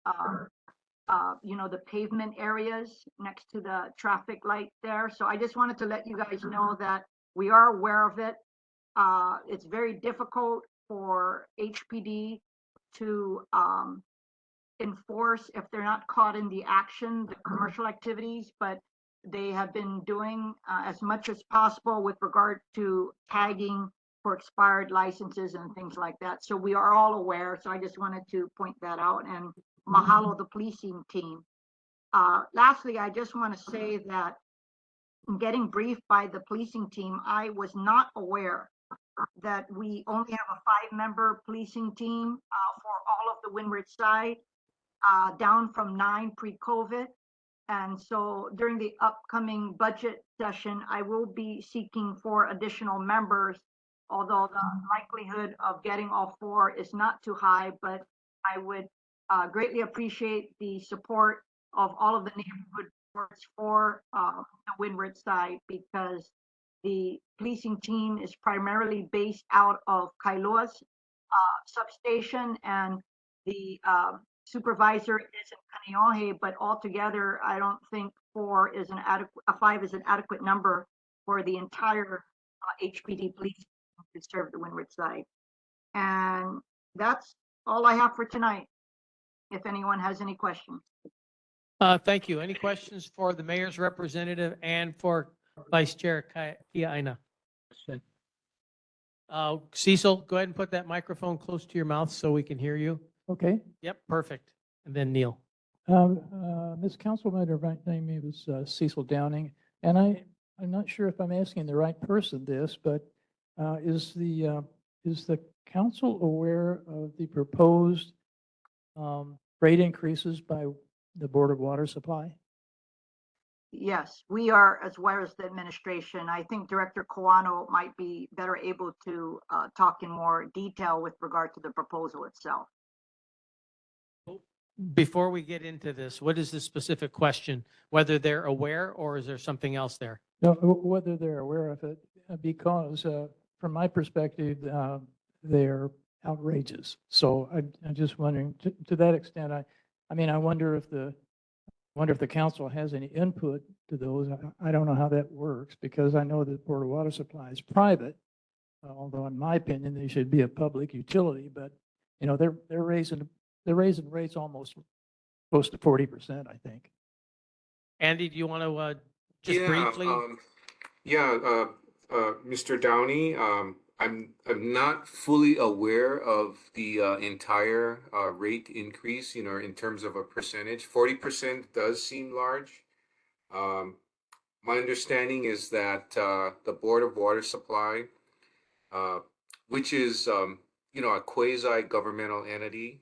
the pavement areas next to the traffic light there. So I just wanted to let you guys know that we are aware of it. It's very difficult for HPD to enforce if they're not caught in the action, the commercial activities, but they have been doing as much as possible with regard to tagging for expired licenses and things like that. So we are all aware. So I just wanted to point that out, and mahalo the policing team. Lastly, I just want to say that in getting briefed by the policing team, I was not aware that we only have a 5-member policing team for all of the windward side, down from 9 pre-COVID. And so during the upcoming budget session, I will be seeking 4 additional members, although the likelihood of getting all 4 is not too high, but I would greatly appreciate the support of all of the neighborhood boards for the windward side, because the policing team is primarily based out of Kailoa's substation, and the supervisor is in Kaneohe, but altogether, I don't think 5 is an adequate number for the entire HPD police to serve the windward side. And that's all I have for tonight, if anyone has any questions. Thank you. Any questions for the mayor's representative and for Vice Chair Kiaina? Cecil, go ahead and put that microphone close to your mouth so we can hear you. Okay. Yep, perfect. And then Neil. Ms. Councilman, my name is Cecil Downing, and I'm not sure if I'm asking the right person this, but is the council aware of the proposed rate increases by the Board of Water Supply? Yes, we are, as well as the administration. I think Director Kawano might be better able to talk in more detail with regard to the proposal itself. Before we get into this, what is the specific question? Whether they're aware, or is there something else there? No, whether they're aware of it, because from my perspective, they're outrageous. So I'm just wondering, to that extent, I mean, I wonder if the council has any input to those. I don't know how that works, because I know that Board of Water Supply is private, although in my opinion, they should be a public utility, but they're raising rates almost close to 40%, I think. Andy, do you want to just briefly? Mr. Downey, I'm not fully aware of the entire rate increase, in terms of a percentage. 40% does seem large. My understanding is that the Board of Water Supply, which is a quasi-governmental entity,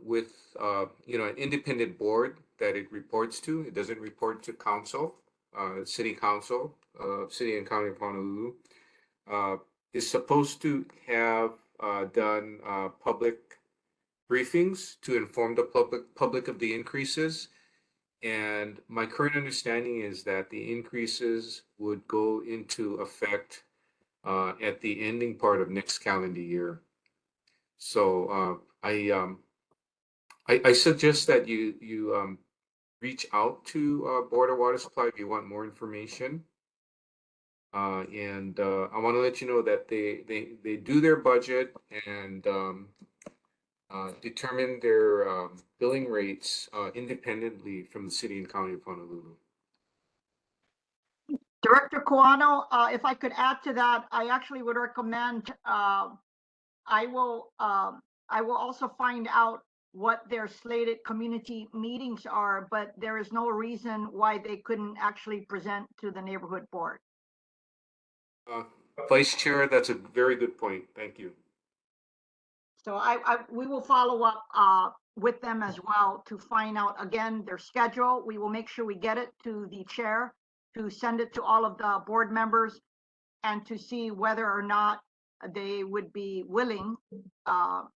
with an independent board that it reports to. It doesn't report to council, city council, city and county of Honolulu. Is supposed to have done public briefings to inform the public of the increases, And my current understanding is that the increases would go into effect at the ending part of next calendar year. So I suggest that you reach out to Board of Water Supply if you want more information. And I want to let you know that they do their budget and determine their billing rates independently from the city and county of Honolulu. Director Kawano, if I could add to that, I actually would recommend, I will also find out what their slated community meetings are, but there is no reason why they couldn't actually present to the neighborhood board. Vice Chair, that's a very good point. Thank you. So we will follow up with them as well to find out again their schedule. We will make sure we get it to the chair to send it to all of the board members and to see whether or not they would be willing,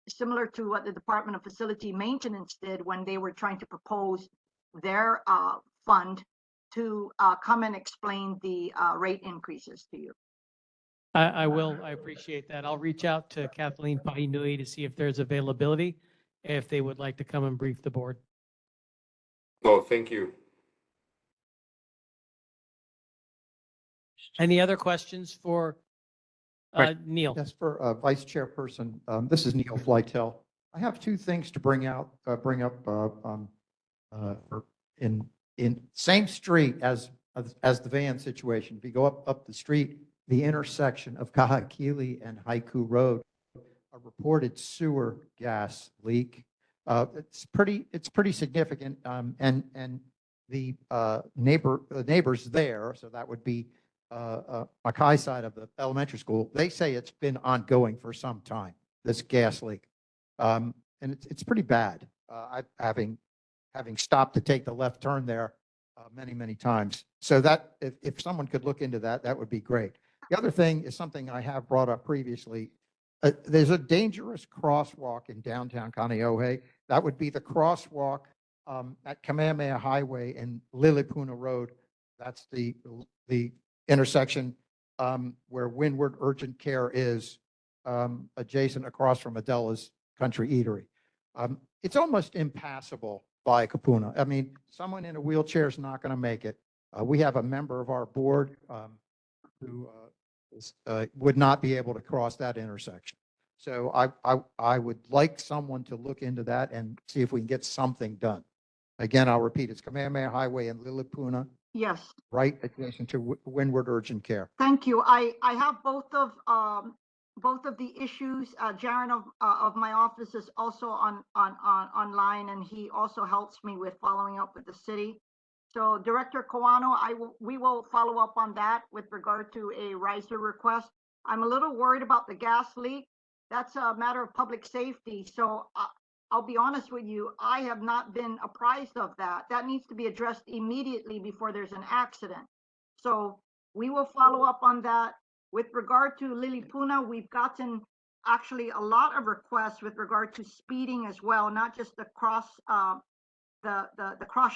similar to what the Department of Facility Maintenance did when they were trying to propose their fund to come and explain the rate increases to you. I will. I appreciate that. I'll reach out to Kathleen Pahinui to see if there's availability, if they would like to come and brief the board. Oh, thank you. Any other questions for Neil? Yes, for Vice Chairperson, this is Neil Flytel. I have two things to bring up in same street as the van situation. If you go up the street, the intersection of Kahakili and Haiku Road, a reported sewer gas leak. It's pretty significant. And the neighbors there, so that would be Mackay side of the elementary school, they say it's been ongoing for some time, this gas leak. And it's pretty bad. Having stopped to take the left turn there many times. So that if someone could look into that, that would be great. The other thing is something I have brought up previously. There's a dangerous crosswalk in downtown Kaneohe. That would be the crosswalk at Kamehameha Highway and Lilipuna Road. That's the intersection where Windward Urgent Care is, adjacent across from Adela's Country Eatery. It's almost impassable by Kapuna. I mean, someone in a wheelchair is not going to make it. We have a member of our board who would not be able to cross that intersection. So I would like someone to look into that and see if we can get something done. Again, I'll repeat, it's Kamehameha Highway and Lilipuna, Yes. right adjacent to Windward Urgent Care. Thank you. I have both of the issues. Jaron of my office is also online, and he also helps me with following up with the city. So Director Kawano, we will follow up on that with regard to a riser request. I'm a little worried about the gas leak. That's a matter of public safety. So I'll be honest with you, I have not been apprised of that. That needs to be addressed immediately before there's an accident. So we will follow up on that. With regard to Lilipuna, we've gotten actually a lot of requests with regard to speeding as well, not just the cross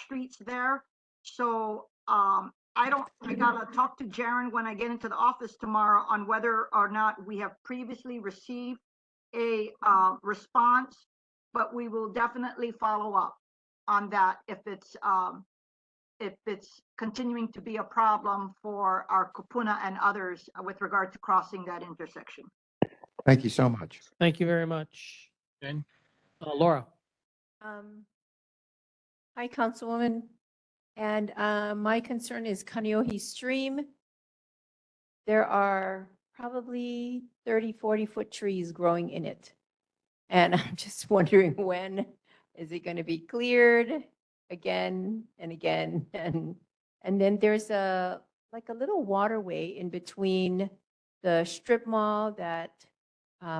streets there. So I gotta talk to Jaron when I get into the office tomorrow on whether or not we have previously received a response, but we will definitely follow up on that if it's continuing to be a problem for our Kupuna and others with regard to crossing that intersection. Thank you so much. Thank you very much. Jen? Laura. Hi, Councilwoman. And my concern is Kaneohe Stream. There are probably 30, 40-foot trees growing in it. And I'm just wondering, when is it going to be cleared again and again? And then there's like a little waterway in between the strip mall that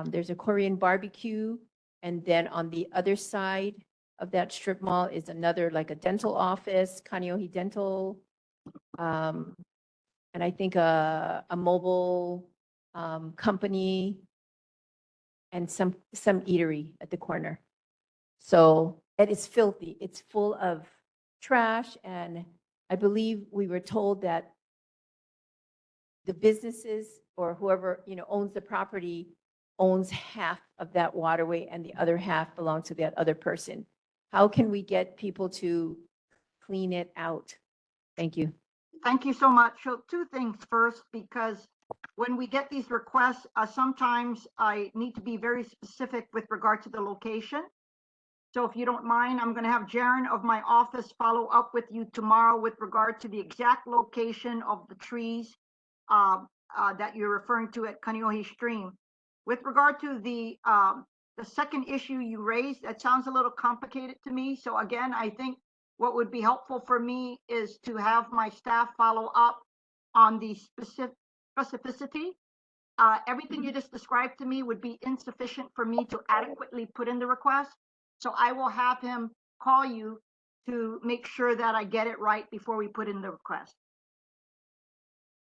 there's a Korean barbecue. And then on the other side of that strip mall is another, like a dental office, Kaneohe Dental. And I think a mobile company and some eatery at the corner. So it is filthy. It's full of trash. And I believe we were told that the businesses or whoever, owns the property owns half of that waterway and the other half belongs to that other person. How can we get people to clean it out? Thank you. Thank you so much. So two things first, because when we get these requests, sometimes I need to be very specific with regard to the location. So if you don't mind, I'm going to have Jaren of my office follow up with you tomorrow with regard to the exact location of the trees that you're referring to at Kaneohe Stream. With regard to the second issue you raised, that sounds a little complicated to me. So again, I think what would be helpful for me is to have my staff follow up on the specificity. Everything you just described to me would be insufficient for me to adequately put in the request. So I will have him call you to make sure that I get it right before we put in the request.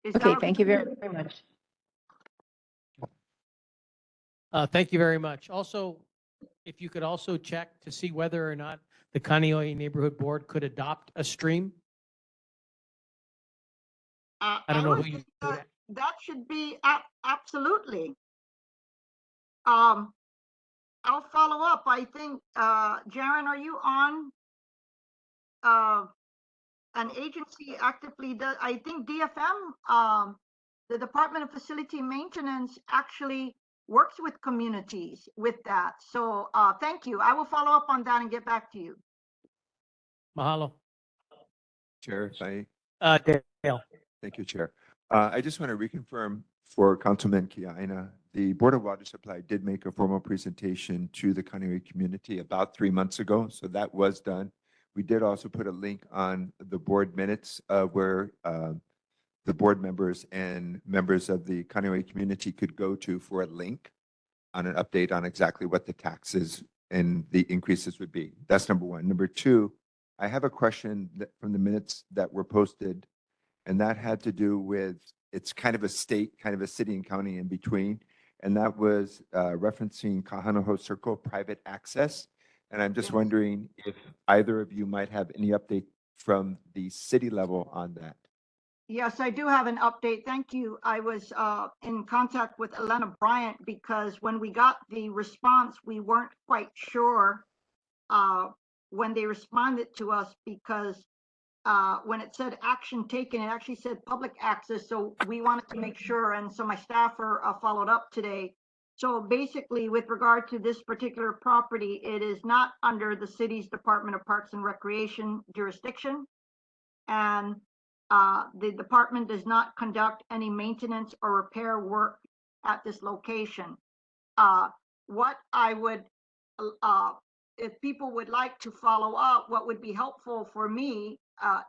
Okay, thank you very, very much. Thank you very much. Also, if you could also check to see whether or not the Kaneohe Neighborhood Board could adopt a stream. I don't know who you. That should be absolutely. I'll follow up. I think, Jaren, are you on an agency actively does? I think DFM, the Department of Facility Maintenance, actually works with communities with that. So thank you. I will follow up on that and get back to you. Mahalo. Chair, if I, Dale. thank you, Chair. I just want to reconfirm for Councilman Kiaina, the Board of Water Supply did make a formal presentation to the Kaneohe community about 3 months ago, so that was done. We did also put a link on the board minutes where the board members and members of the Kaneohe community could go to for a link on an update on exactly what the taxes and the increases would be. That's number one. Number two, I have a question from the minutes that were posted, and that had to do with, it's kind of a state, kind of a city and county in between, and that was referencing Kahanaho Circle private access. And I'm just wondering if either of you might have any update from the city level on that. Yes, I do have an update. Thank you. I was in contact with Elena Bryant because when we got the response, we weren't quite sure when they responded to us, because when it said action taken, it actually said public access. So we wanted to make sure. And so my staffer followed up today. So basically, with regard to this particular property, it is not under the city's Department of Parks and Recreation jurisdiction. And the department does not conduct any maintenance or repair work at this location. What I would, if people would like to follow up, what would be helpful for me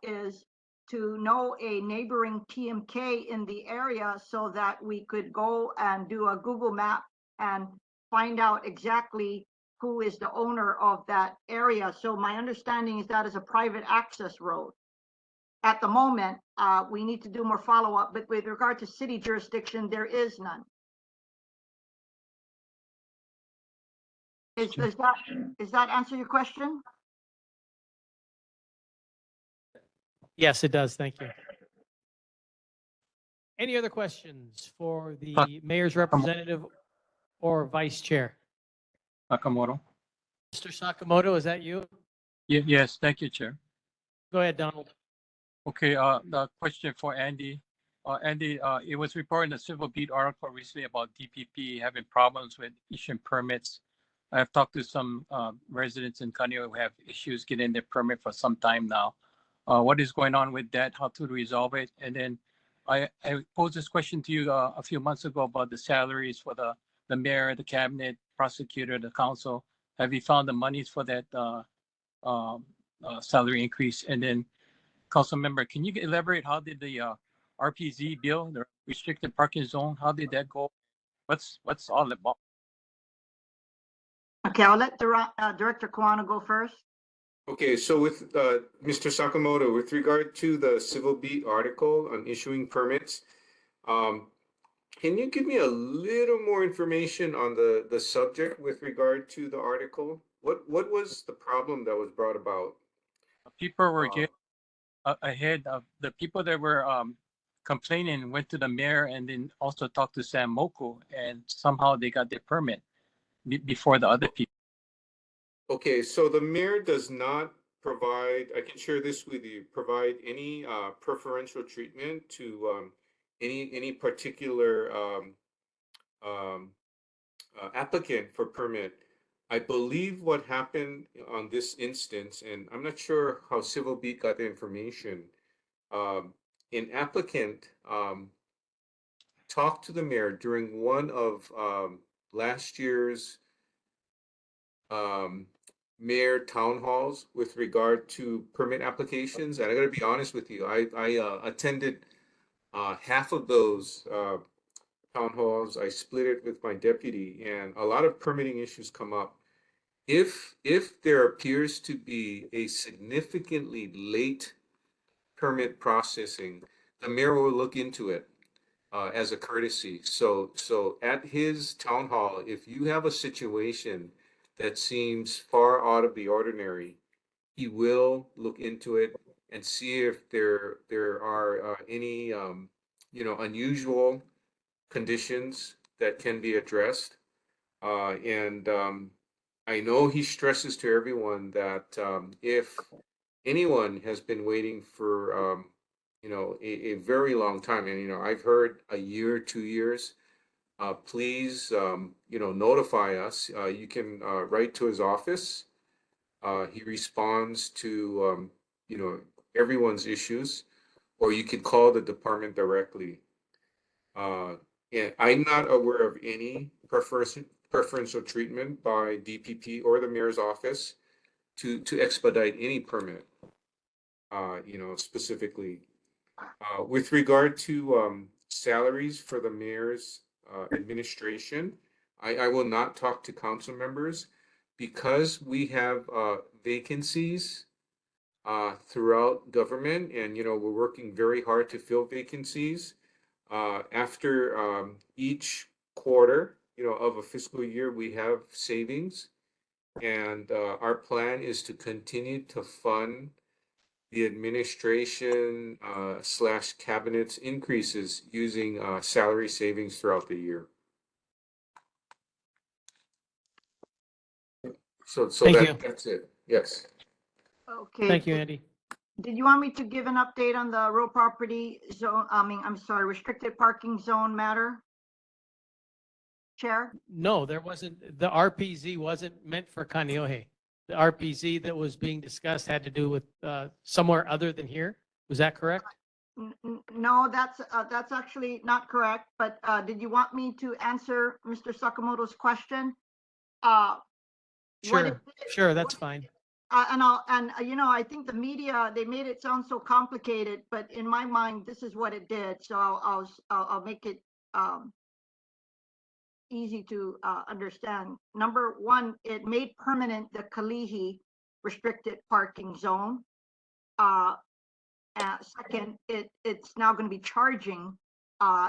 is to know a neighboring TMK in the area so that we could go and do a Google map and find out exactly who is the owner of that area. So my understanding is that is a private access road. At the moment, we need to do more follow-up, but with regard to city jurisdiction, there is none. Is that answer your question? Yes, it does. Thank you. Any other questions for the mayor's representative or vice chair? Sakamoto. Mr. Sakamoto, is that you? Yes, thank you, Chair. Go ahead, Donald. Okay, the question for Andy. Andy, it was reported in a Civil Beat article recently about DPP having problems with issuing permits. I've talked to some residents in Kaneohe who have issues getting their permit for some time now. What is going on with that? How to resolve it? And then I posed this question to you a few months ago about the salaries for the mayor, the cabinet, prosecutor, the council. Have you found the monies for that salary increase? And then, council member, can you elaborate how did the RPZ bill, the restricted parking zone, how did that go? What's all about? Okay, I'll let Director Kawano go first. Okay, so with Mr. Sakamoto, with regard to the Civil Beat article on issuing permits, can you give me a little more information on the subject with regard to the article? What was the problem that was brought about? People were getting ahead of the people that were complaining, went to the mayor and then also talked to Sam Moko, and somehow they got their permit before the other people. Okay, so the mayor does not provide, I can share this with you, provide any preferential treatment to any particular um, applicant for permit. I believe what happened on this instance, and I'm not sure how Civil Beat got the information, an applicant talked to the mayor during one of last year's mayor town halls with regard to permit applications. And I gotta be honest with you, I attended half of those town halls. I split it with my deputy, and a lot of permitting issues come up. If there appears to be a significantly late permit processing, the mayor will look into it as a courtesy. So at his town hall, if you have a situation that seems far out of the ordinary, he will look into it and see if there are any unusual conditions that can be addressed. And I know he stresses to everyone that if anyone has been waiting for a very long time, and I've heard a year, 2 years, please notify us. You can write to his office. He responds to everyone's issues, or you can call the department directly. And I'm not aware of any preferential treatment by DPP or the mayor's office to expedite any permit, specifically. With regard to salaries for the mayor's administration, I will not talk to council members because we have vacancies throughout government, and we're working very hard to fill vacancies. After each quarter, of a fiscal year, we have savings, and our plan is to continue to fund the administration slash cabinet's increases using salary savings throughout the year. So Thank you. that's it. Yes. Okay. Thank you, Andy. Did you want me to give an update on the real property zone? I'm sorry, restricted parking zone matter? Chair? No, there wasn't, the RPZ wasn't meant for Kaneohe. The RPZ that was being discussed had to do with somewhere other than here. Was that correct? No, that's actually not correct, but did you want me to answer Mr. Sakamoto's question? Sure, sure, that's fine. I think the media, they made it sound so complicated, but in my mind, this is what it did. So I'll make it easy to understand. Number one, it made permanent the Kalihi restricted parking zone. Second, it's now going to be charging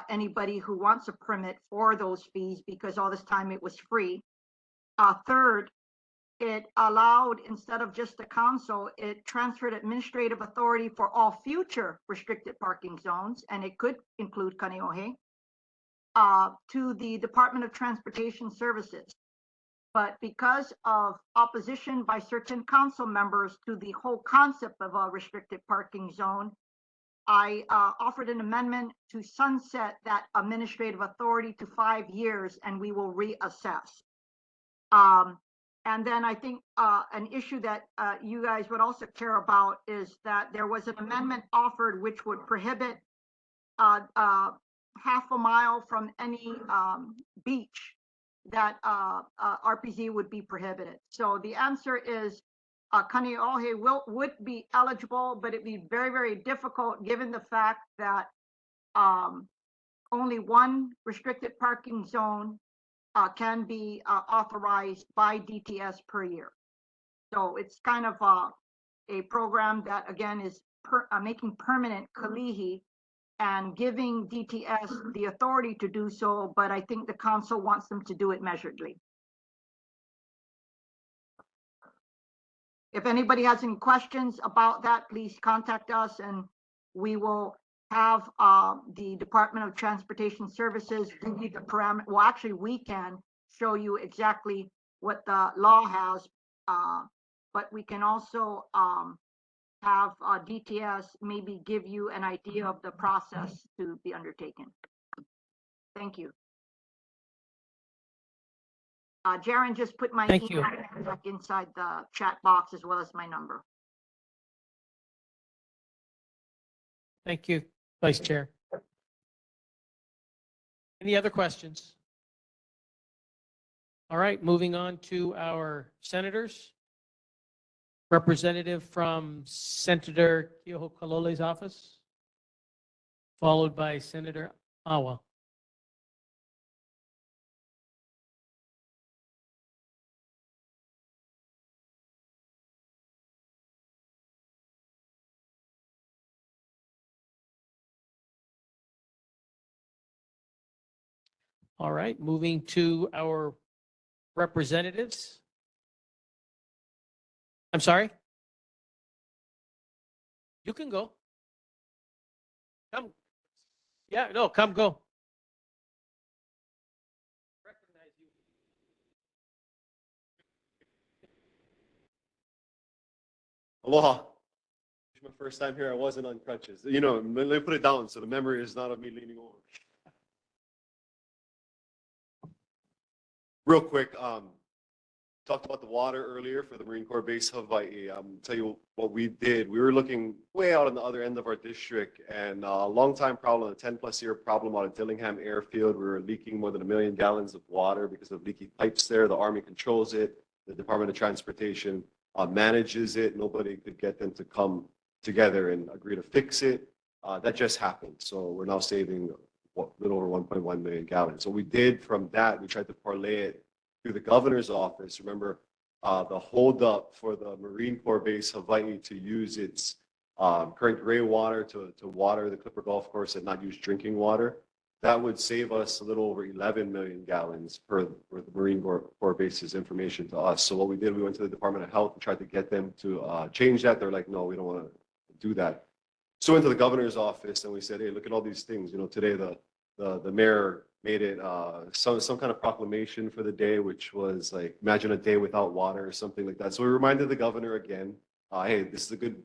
anybody who wants a permit for those fees because all this time it was free. Third, it allowed, instead of just the council, it transferred administrative authority for all future restricted parking zones, and it could include Kaneohe, to the Department of Transportation Services. But because of opposition by certain council members to the whole concept of a restricted parking zone, I offered an amendment to sunset that administrative authority to 5 years, and we will reassess. And then I think an issue that you guys would also care about is that there was an amendment offered which would prohibit half a mile from any beach that RPZ would be prohibited. So the answer is Kaneohe would be eligible, but it'd be very, very difficult given the fact that only one restricted parking zone can be authorized by DTS per year. So it's kind of a program that, again, is making permanent Kalihi and giving DTS the authority to do so, but I think the council wants them to do it measuredly. if anybody has any questions about that, please contact us and we will have the Department of Transportation Services give you the parameter. Well, actually, we can show you exactly what the law has, but we can also have DTS maybe give you an idea of the process to be undertaken. Thank you. Jaren just put my Thank you. email back inside the chat box as well as my number. Thank you, Vice Chair. Any other questions? All right, moving on to our senators. Representative from Senator Kaneohe Kalole's office, followed by Senator Awa. All right, moving to our representatives. I'm sorry? You can go. Come. Yeah, no, come go. Aloha. It's my first time here. I wasn't on crutches. You know, let me put it down so the memory is not of me leaning over. Real quick, talked about the water earlier for the Marine Corps Base Hawaii. Tell you what we did. We were looking way out on the other end of our district, and a long time problem, a 10+ year problem out of Dillingham Airfield. We were leaking more than 1 million gallons of water because of leaky pipes there. The Army controls it. The Department of Transportation manages it. Nobody could get them to come together and agree to fix it. That just happened. So we're now saving a little over 1.1 million gallons. So we did from that, we tried to parlay it through the governor's office. Remember, the holdup for the Marine Corps Base Hawaii to use its current gray water to water the Clipper Golf Course and not use drinking water. That would save us a little over 11 million gallons per the Marine Corps Base's information to us. So what we did, we went to the Department of Health and tried to get them to change that. They're like, no, we don't want to do that. So we went to the governor's office and we said, hey, look at all these things. You know, today the mayor made it some kind of proclamation for the day, which was like, imagine a day without water or something like that. So we reminded the governor again, hey, this is a good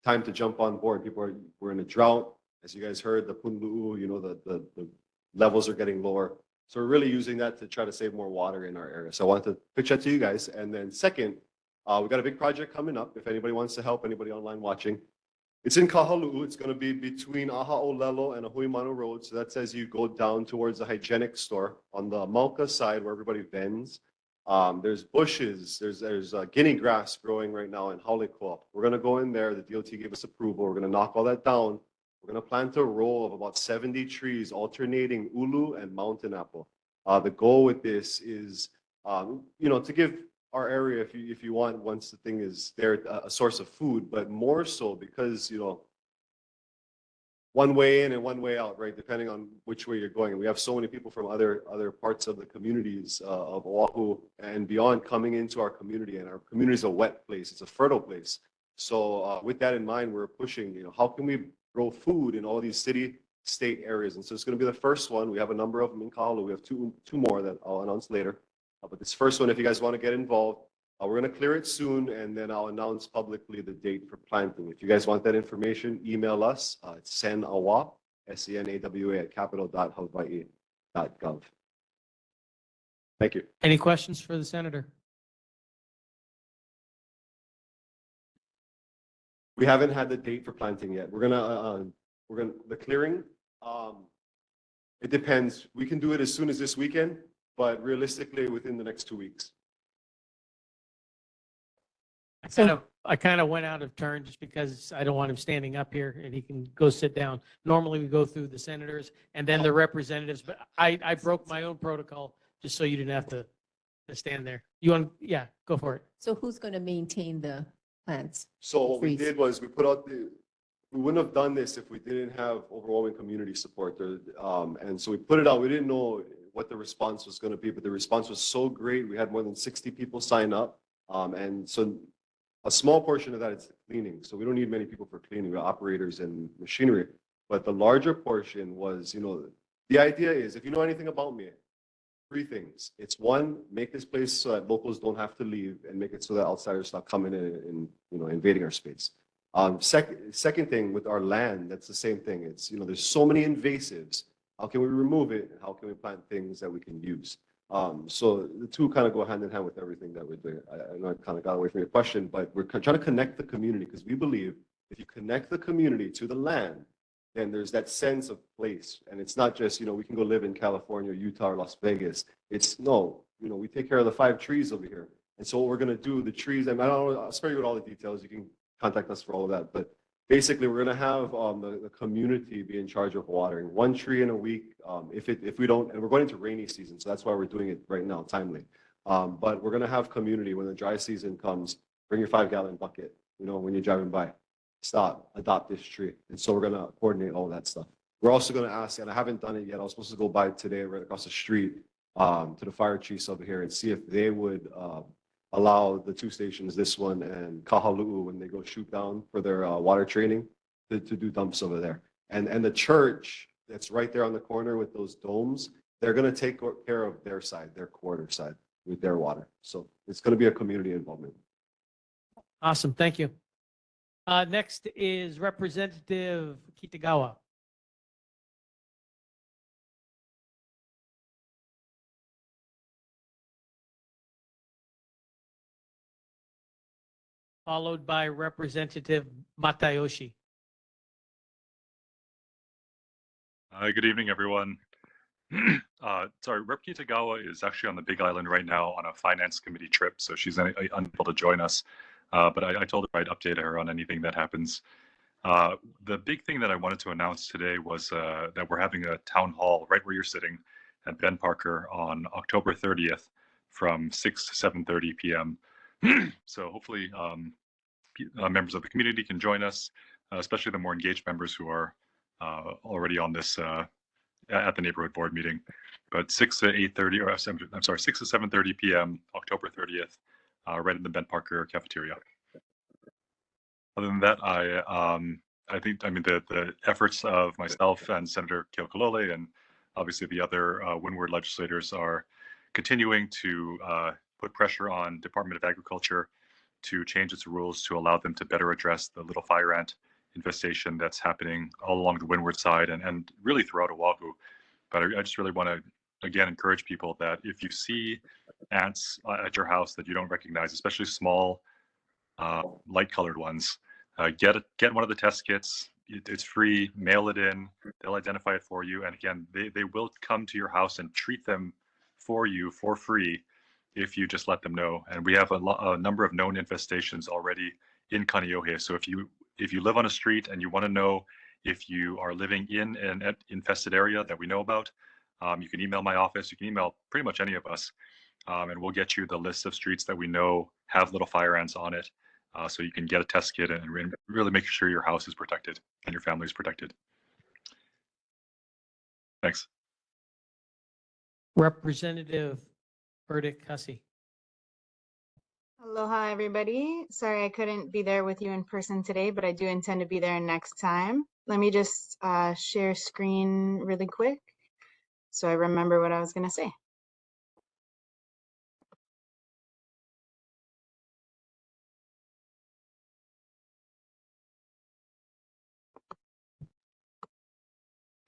time to jump on board. We're in a drought. As you guys heard, the punlu'u, you know, the levels are getting lower. So we're really using that to try to save more water in our area. So I wanted to pitch that to you guys. And then second, we got a big project coming up. If anybody wants to help, anybody online watching, it's in Kahalu'u. It's going to be between Aha'olelo and Ahuimanu Road. So that's as you go down towards the hygienic store on the Mauka side where everybody vends. There's bushes. There's guinea grass growing right now in Haulikua. We're going to go in there. The DOT gave us approval. We're going to knock all that down. We're going to plant a row of about 70 trees, alternating ulu and mountain apple. The goal with this is, you know, to give our area, if you want, once the thing is there, a source of food, but more so because, you know, one way in and one way out, right? Depending on which way you're going. And we have so many people from other parts of the communities of Oahu and beyond coming into our community. And our community is a wet place. It's a fertile place. So with that in mind, we're pushing, you know, how can we grow food in all these city, state areas? And so it's going to be the first one. We have a number of them in Kahala. We have two more that I'll announce later. But this first one, if you guys want to get involved, we're going to clear it soon, and then I'll announce publicly the date for planting. If you guys want that information, email us. It's senawa, SENAWA at capital.hawaii.gov. Thank you. Any questions for the senator? We haven't had the date for planting yet. The clearing, it depends. We can do it as soon as this weekend, but realistically within the next 2 weeks. I kind of went out of turn just because I don't want him standing up here and he can go sit down. Normally we go through the senators and then the representatives, but I broke my own protocol just so you didn't have to stand there. You want, yeah, go for it. So who's going to maintain the plants? So what we did was we put out we wouldn't have done this if we didn't have overwhelming community support. And so we put it out. We didn't know what the response was going to be, but the response was so great. We had more than 60 people sign up. And so A small portion of that is cleaning. So we don't need many people for cleaning, operators and machinery. But the larger portion was, the idea is, if you know anything about me, three things. It's one, make this place so that locals don't have to leave, and make it so that outsiders stop coming in and invading our space. Second thing, with our land, that's the same thing. It's, there's so many invasives. How can we remove it? How can we plant things that we can use? So the two kind of go hand in hand with everything that we're doing. I know I kind of got away from your question, but we're trying to connect the community, because we believe if you connect the community to the land, then there's that sense of place. And it's not just, we can go live in California, Utah, or Las Vegas. It's no, we take care of the 5 trees over here. And so what we're going to do, the trees, and I don't know, I'll spare you with all the details. You can contact us for all of that. But basically, we're going to have the community be in charge of watering 1 tree in a week. If we don't, and we're going into rainy season, so that's why we're doing it right now, timely. But we're going to have community when the dry season comes. Bring your 5-gallon bucket, when you're driving by. Stop, adopt this tree. And so we're going to coordinate all that stuff. We're also going to ask, and I haven't done it yet, I was supposed to go by today right across the street to the fire chiefs over here and see if they would allow the 2 stations, this one and Kahalu'u, when they go shoot down for their water training, to do dumps over there. And the church that's right there on the corner with those domes, they're going to take care of their side, their quarter side, with their water. So it's going to be a community involvement. Awesome. Thank you. Next is Representative Kitagawa. Followed by Representative Matayoshi. Good evening, everyone. Sorry, Rep. Kitagawa is actually on the Big Island right now on a finance committee trip, so she's unable to join us. But I told her I'd update her on anything that happens. The big thing that I wanted to announce today was that we're having a town hall right where you're sitting at Ben Parker on October 30th from 6 to 7:30 p.m. So hopefully members of the community can join us, especially the more engaged members who are already on this at the neighborhood board meeting. But 6 to 8:30, or I'm sorry, 6 to 7:30 p.m. October 30th, right in the Ben Parker cafeteria. Other than that, I think, the efforts of myself and Senator Keokalole and obviously the other Windward legislators are continuing to put pressure on Department of Agriculture to change its rules to allow them to better address the little fire ant infestation that's happening all along the Windward side and really throughout Oahu. But I just really want to, again, encourage people that if you see ants at your house that you don't recognize, especially small, light-colored ones, get one of the test kits. It's free. Mail it in. They'll identify it for you. And again, they will come to your house and treat them for you for free if you just let them know. And we have a number of known infestations already in Kaneohe. So if you live on a street and you want to know if you are living in an infested area that we know about, you can email my office. You can email pretty much any of us, and we'll get you the list of streets that we know have little fire ants on it. So you can get a test kit and really make sure your house is protected and your family is protected. Thanks. Representative Burdick Hussey. Aloha, everybody. Sorry I couldn't be there with you in person today, but I do intend to be there next time. Let me just share screen really quick so I remember what I was going to say.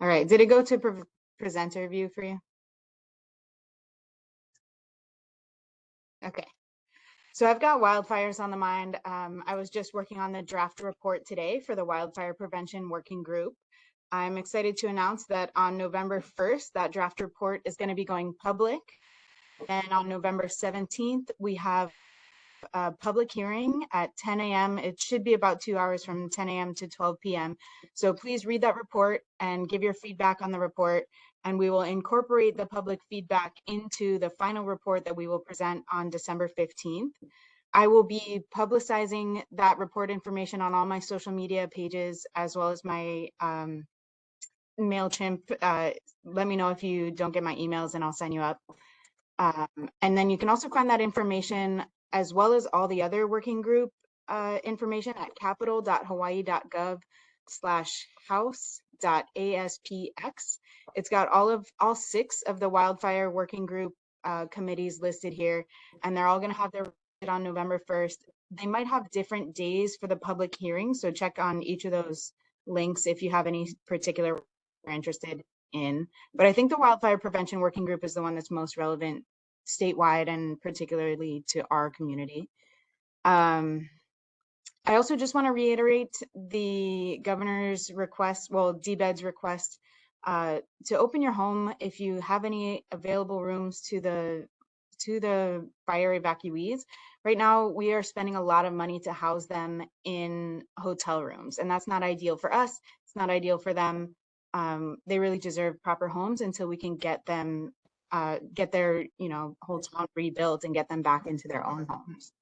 All right, did it go to presenter view for you? Okay. So I've got wildfires on the mind. I was just working on the draft report today for the Wildfire Prevention Working Group. I'm excited to announce that on November 1st, that draft report is going to be going public. And on November 17th, we have a public hearing at 10 a.m. It should be about 2 hours from 10 a.m. to 12 p.m. So please read that report and give your feedback on the report. And we will incorporate the public feedback into the final report that we will present on December 15th. I will be publicizing that report information on all my social media pages, as well as my MailChimp. Let me know if you don't get my emails and I'll sign you up. And then you can also find that information, as well as all the other working group information at capital.hawaii.gov/house.aspx. It's got all 6 of the wildfire working group committees listed here, and they're all going to have their on November 1st. They might have different days for the public hearing, so check on each of those links if you have any particular you're interested in. But I think the wildfire prevention working group is the one that's most relevant statewide and particularly to our community. I also just want to reiterate the governor's request, well, DBED's request to open your home if you have any available rooms to the fire evacuees. Right now, we are spending a lot of money to house them in hotel rooms, and that's not ideal for us. It's not ideal for them. They really deserve proper homes until we can get them, get their, whole town rebuilt and get them back into their own homes.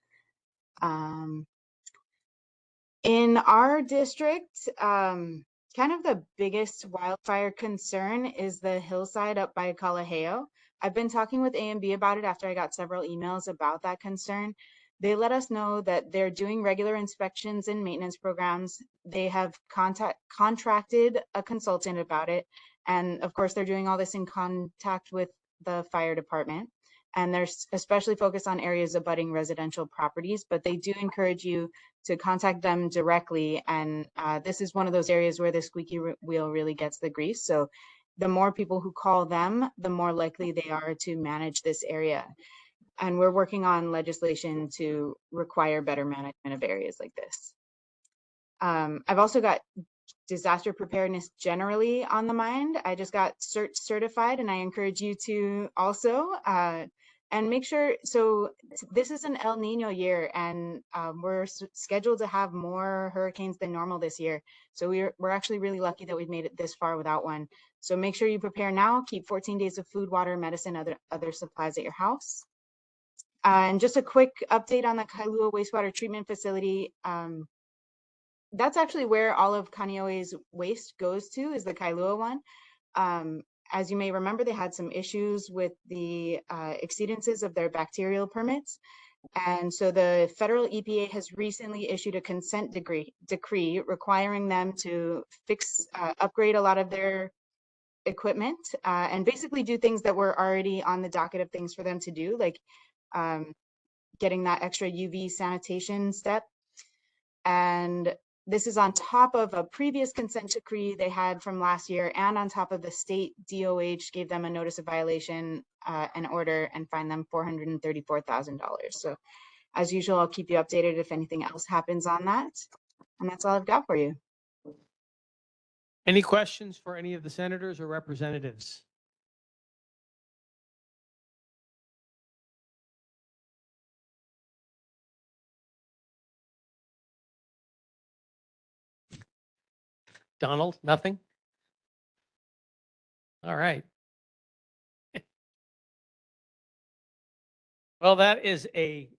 In our district, kind of the biggest wildfire concern is the hillside up by Kaneohe. I've been talking with A&B about it after I got several emails about that concern. They let us know that they're doing regular inspections and maintenance programs. They have contracted a consultant about it. And of course, they're doing all this in contact with the fire department. And they're especially focused on areas abutting residential properties, but they do encourage you to contact them directly. And this is one of those areas where the squeaky wheel really gets the grease. So the more people who call them, the more likely they are to manage this area. And we're working on legislation to require better management of areas like this. I've also got disaster preparedness generally on the mind. I just got certified, and I encourage you to also. And make sure, so this is an El Nino year, and we're scheduled to have more hurricanes than normal this year. So we're actually really lucky that we've made it this far without one. So make sure you prepare now, keep 14 days of food, water, medicine, other supplies at your house. And just a quick update on the Kailua wastewater treatment facility. That's actually where all of Kaneohe's waste goes to, is the Kailua one. As you may remember, they had some issues with the exceedances of their bacterial permits. And so the federal EPA has recently issued a consent decree requiring them to upgrade a lot of their equipment and basically do things that were already on the docket of things for them to do, like getting that extra UV sanitation step. And this is on top of a previous consent decree they had from last year, and on top of the state DOH gave them a notice of violation, an order, and fined them $434,000. So as usual, I'll keep you updated if anything else happens on that. And that's all I've got for you. Any questions for any of the senators or representatives? Donald, nothing? All right. Well, that is a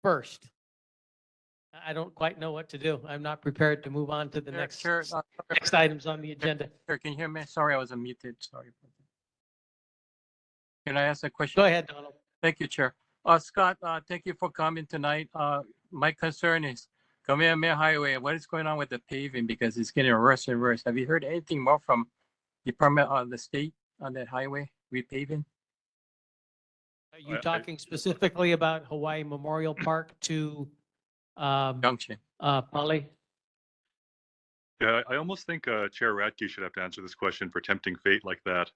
first. I don't quite know what to do. I'm not prepared to move on to the next items on the agenda. Chair, can you hear me? Sorry, I was unmuted. Sorry. Can I ask a question? Go ahead, Donald. Thank you, Chair. Scott, thank you for coming tonight. My concern is Kamehameha Highway. What is going on with the paving? Because it's getting worse and worse. Have you heard anything more from Department of the State on that highway repaving? Are you talking specifically about Hawaii Memorial Park to Junction? Polly? Yeah, I almost think Chair Radke should have to answer this question for tempting fate like that.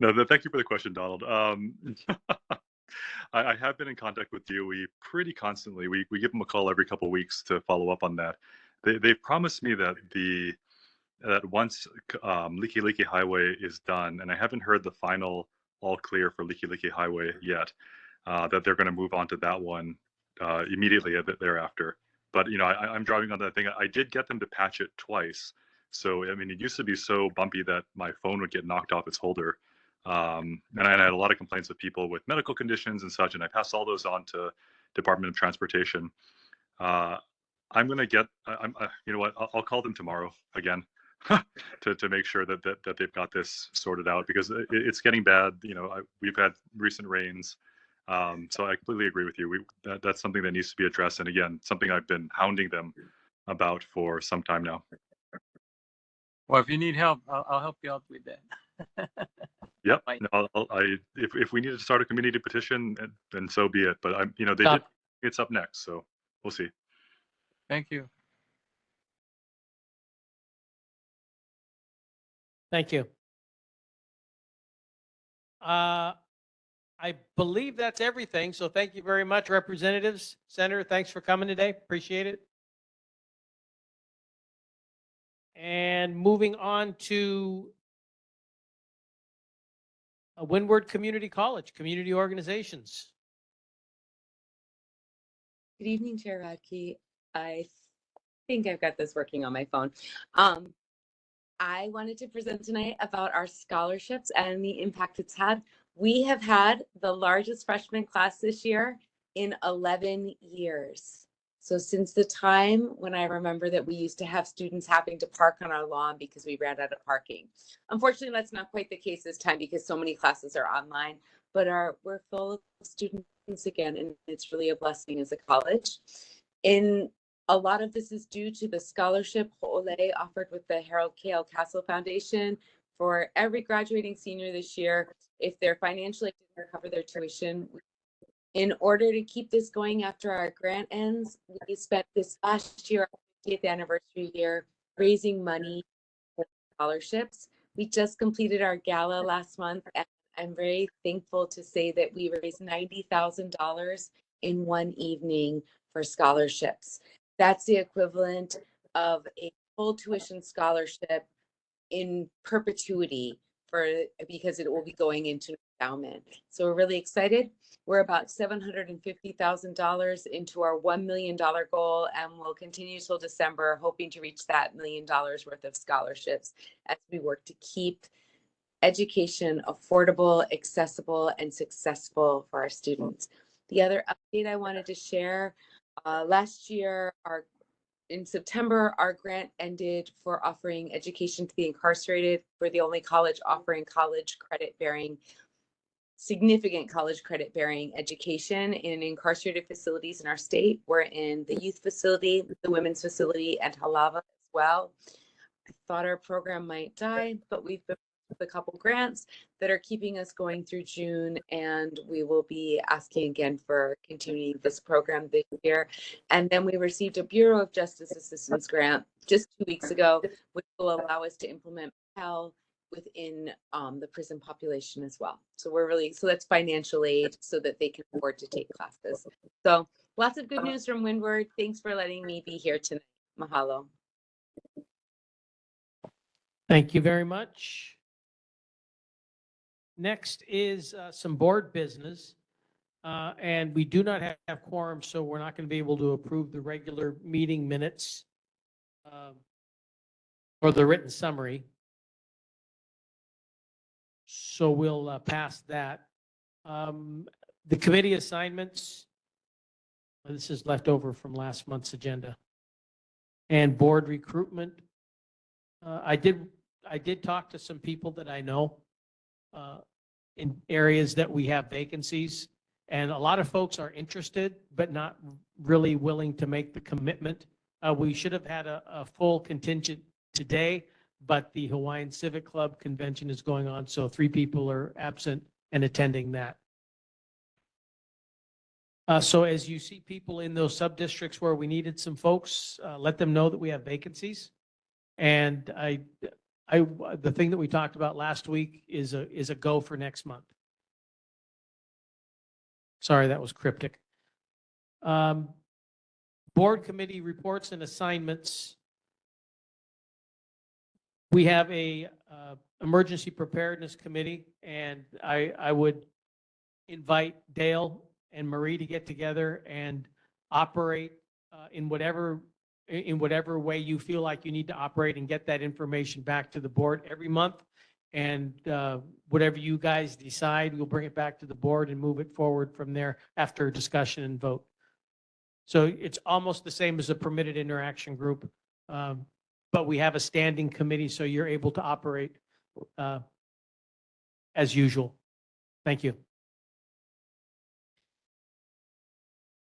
No, thank you for the question, Donald. I have been in contact with DOE pretty constantly. We give them a call every couple of weeks to follow up on that. They've promised me that that once Liki Liki Highway is done, and I haven't heard the final all clear for Liki Liki Highway yet, that they're going to move on to that one immediately thereafter. But I'm driving on that thing. I did get them to patch it twice. So I mean, it used to be so bumpy that my phone would get knocked off its holder. And I had a lot of complaints of people with medical conditions and such, and I passed all those on to Department of Transportation. I'm going to get, you know what, I'll call them tomorrow again to make sure that they've got this sorted out, because it's getting bad. We've had recent rains. So I completely agree with you. That's something that needs to be addressed. And again, something I've been hounding them about for some time now. Well, if you need help, I'll help you out with that. Yep. Right. No, if we need to start a community petition, then so be it. But they did. Stop. It's up next, so we'll see. Thank you. Thank you. I believe that's everything. So thank you very much, representatives. Senator, thanks for coming today. Appreciate it. And moving on to Windward Community College, community organizations. Good evening, Chair Radke. I think I've got this working on my phone. I wanted to present tonight about our scholarships and the impact it's had. We have had the largest freshman class this year in 11 years. So since the time when I remember that we used to have students having to park on our lawn because we ran out of parking. Unfortunately, that's not quite the case this time because so many classes are online, but we're full of students again, and it's really a blessing as a college. A lot of this is due to the scholarship Ho'ole offered with the Harold K.L. Castle Foundation for every graduating senior this year. If they're financially able to cover their tuition, in order to keep this going after our grant ends, we spent this last year, our 50th anniversary year, raising money for scholarships. We just completed our gala last month, and I'm very thankful to say that we raised $90,000 in one evening for scholarships. That's the equivalent of a full tuition scholarship in perpetuity because it will be going into endowment. So we're really excited. We're about $750,000 into our $1 million goal, and we'll continue till December, hoping to reach that $1 million worth of scholarships as we work to keep education affordable, accessible, and successful for our students. The other update I wanted to share, last year, in September, our grant ended for offering education to the incarcerated. We're the only college offering significant college credit bearing education in incarcerated facilities in our state. We're in the youth facility, the women's facility, and Halava as well. I thought our program might die, but we've been with a couple grants that are keeping us going through June, and we will be asking again for continuing this program this year. And then we received a Bureau of Justice Assistance grant just 2 weeks ago, which will allow us to implement Pell within the prison population as well. So so that's financial aid so that they can afford to take classes. So lots of good news from Windward. Thanks for letting me be here tonight. Mahalo. Thank you very much. Next is some board business. And we do not have quorum, so we're not going to be able to approve the regular meeting minutes or the written summary. So we'll pass that. The committee assignments, this is left over from last month's agenda. And board recruitment. I did talk to some people that I know in areas that we have vacancies, and a lot of folks are interested, but not really willing to make the commitment. We should have had a full contingent today, but the Hawaiian Civic Club convention is going on, so 3 people are absent and attending that. So as you see people in those sub-districts where we needed some folks, let them know that we have vacancies. And the thing that we talked about last week is a go for next month. Sorry, that was cryptic. Board committee reports and assignments. We have a emergency preparedness committee, and I would invite Dale and Marie to get together and operate in whatever way you feel like you need to operate and get that information back to the board every month. And whatever you guys decide, we'll bring it back to the board and move it forward from there after discussion and vote. So it's almost the same as a permitted interaction group, but we have a standing committee, so you're able to operate as usual. Thank you.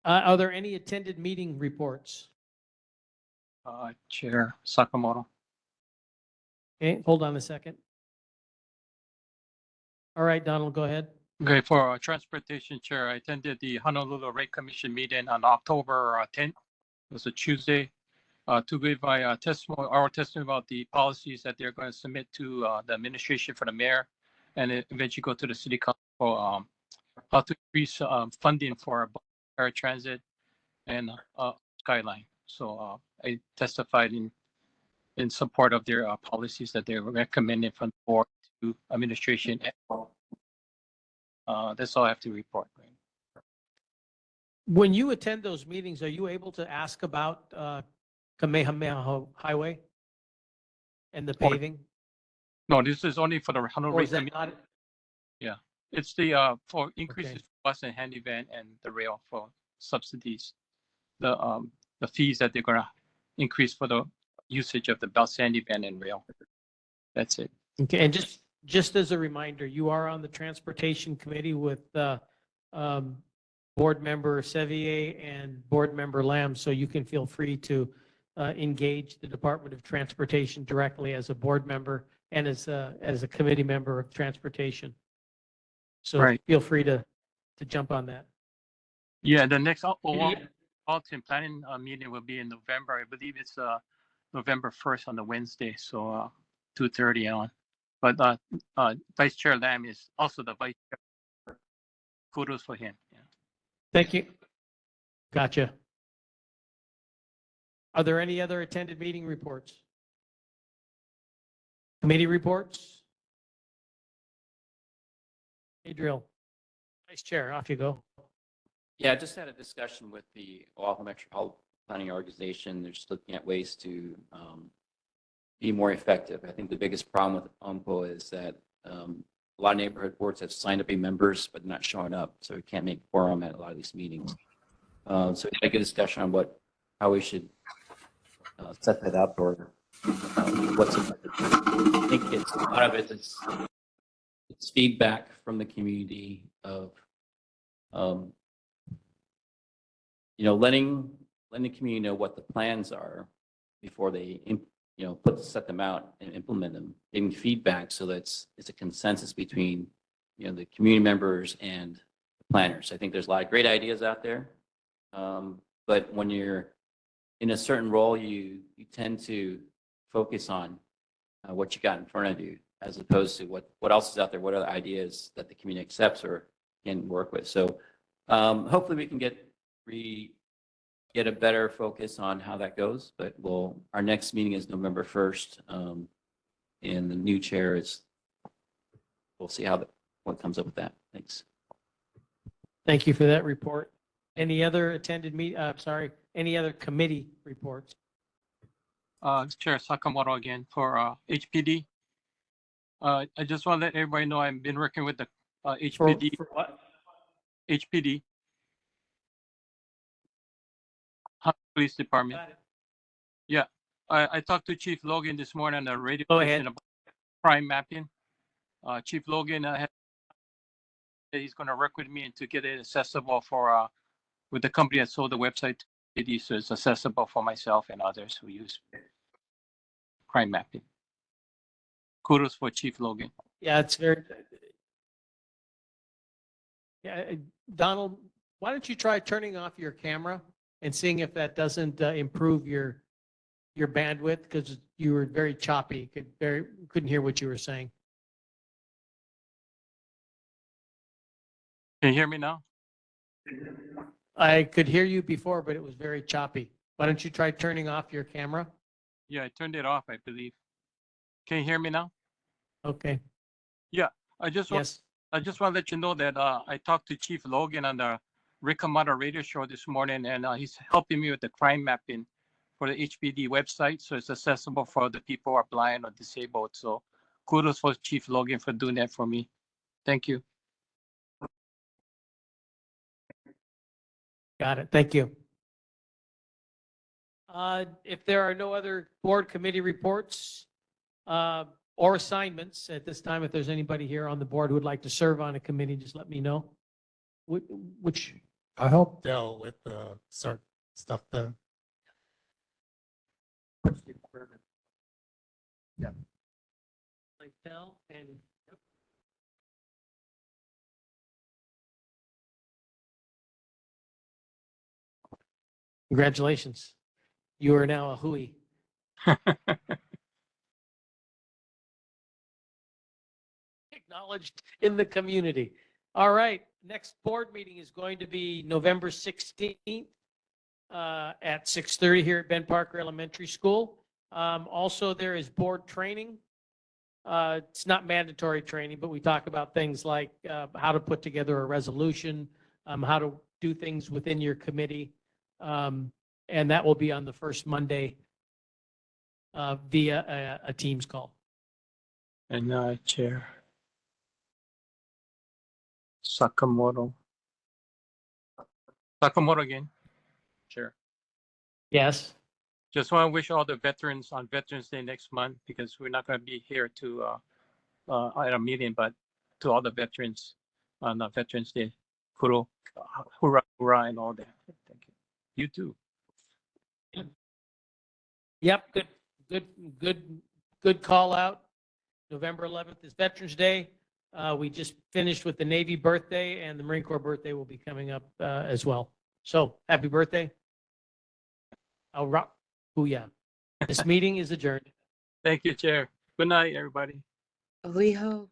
Are there any attended meeting reports? Chair Sakamoto. Okay, hold on a second. All right, Donald, go ahead. Okay, for Transportation Chair, I attended the Honolulu Rate Commission meeting on October 10th. It was a Tuesday, to give my testimony, our testimony about the policies that they're going to submit to the administration for the mayor, and eventually go to the city council for how to increase funding for paratransit and Skyline. So I testified in support of their policies that they were recommending from the board to administration. That's all I have to report. When you attend those meetings, are you able to ask about Kamehameha Highway and the paving? No, this is only for the Honolulu Or Rate is that Commission. not? Yeah, it's the for increases Okay. for bus and handy van and the rail for subsidies. The fees that they're gonna increase for the usage of the bus, handy van and rail. That's it. Okay, and just as a reminder, you are on the Transportation Committee with Board Member Sevier and Board Member Lamb, so you can feel free to engage the Department of Transportation directly as a board member and as a committee member of Transportation. So Right. feel free to jump on that. Yeah, the next Alton planning meeting will be in November. I believe it's November 1st on the Wednesday, so 2:30 on. But Vice Chair Lamb is also the vice chair. Kudos for him. Yeah. Thank you. Gotcha. Are there any other attended meeting reports? Committee reports? Adriel, Vice Chair, off you go. Yeah, I just had a discussion with the Oahu Metropolitan Planning Organization. They're just looking at ways to be more effective. I think the biggest problem with OMPO is that a lot of neighborhood boards have signed up be members, but not showing up. So we can't make quorum at a lot of these meetings. So we had a good discussion on how we should set that up, or what's it. I think a lot of it is it's feedback from the community of letting the community know what the plans are before they set them out and implement them, giving feedback so that it's a consensus between the community members and the planners. I think there's a lot of great ideas out there, but when you're in a certain role, you tend to focus on what you got in front of you, as opposed to what else is out there, what other ideas that the community accepts or can work with. So hopefully we can get a better focus on how that goes. But our next meeting is November 1st, and the new chair we'll see what comes up with that. Thanks. Thank you for that report. Any other any other committee reports? Chair Sakamoto again for HPD. I just want to let everybody know I've been working with the HPD. For what? HPD. Police Department. Yeah, I talked to Chief Logan this morning on the radio station about crime mapping. Chief Logan he's going to work with me and to get it accessible for with the company that sold the website, so it's accessible for myself and others who use crime mapping. Kudos for Chief Logan. Yeah, it's very. Yeah, Donald, why don't you try turning off your camera and seeing if that doesn't improve your bandwidth, because you were very choppy. Couldn't hear what you were saying. Can you hear me now? I could hear you before, but it was very choppy. Why don't you try turning off your camera? Yeah, I turned it off, I believe. Can you hear me now? Okay. Yeah, I just want to let you know that I talked to Chief Logan on the Rick Amata radio show this morning, and he's helping me with the crime mapping for the HPD website, so it's accessible for the people who are blind or disabled. So kudos for Chief Logan for doing that for me. Thank you. Got it. Thank you. If there are no other board committee reports or assignments at this time, if there's anybody here on the board who would like to serve on a committee, just let me know. Which I'll help Dell with the start stuff then. Yeah. Like Dell and. Congratulations. You are now a Hui. Acknowledged in the community. All right, next board meeting is going to be November 16th at 6:30 here at Ben Parker Elementary School. Also, there is board training. It's not mandatory training, but we talk about things like how to put together a resolution, how to do things within your committee. And that will be on the first Monday via a Teams call. And Chair Sakamoto. Sakamoto again. Chair. Yes. Just want to wish all the veterans on Veterans Day next month, because we're not going to be here to at a meeting, but to all the veterans on Veterans Day. Kuro, hurrah, hurrah, and all that. Thank you. You too. Yep, good call out. November 11th is Veterans Day. We just finished with the Navy birthday, and the Marine Corps birthday will be coming up as well. So happy birthday. I'll rock. Booyah. This meeting is adjourned. Thank you, Chair. Good night, everybody. Aliho.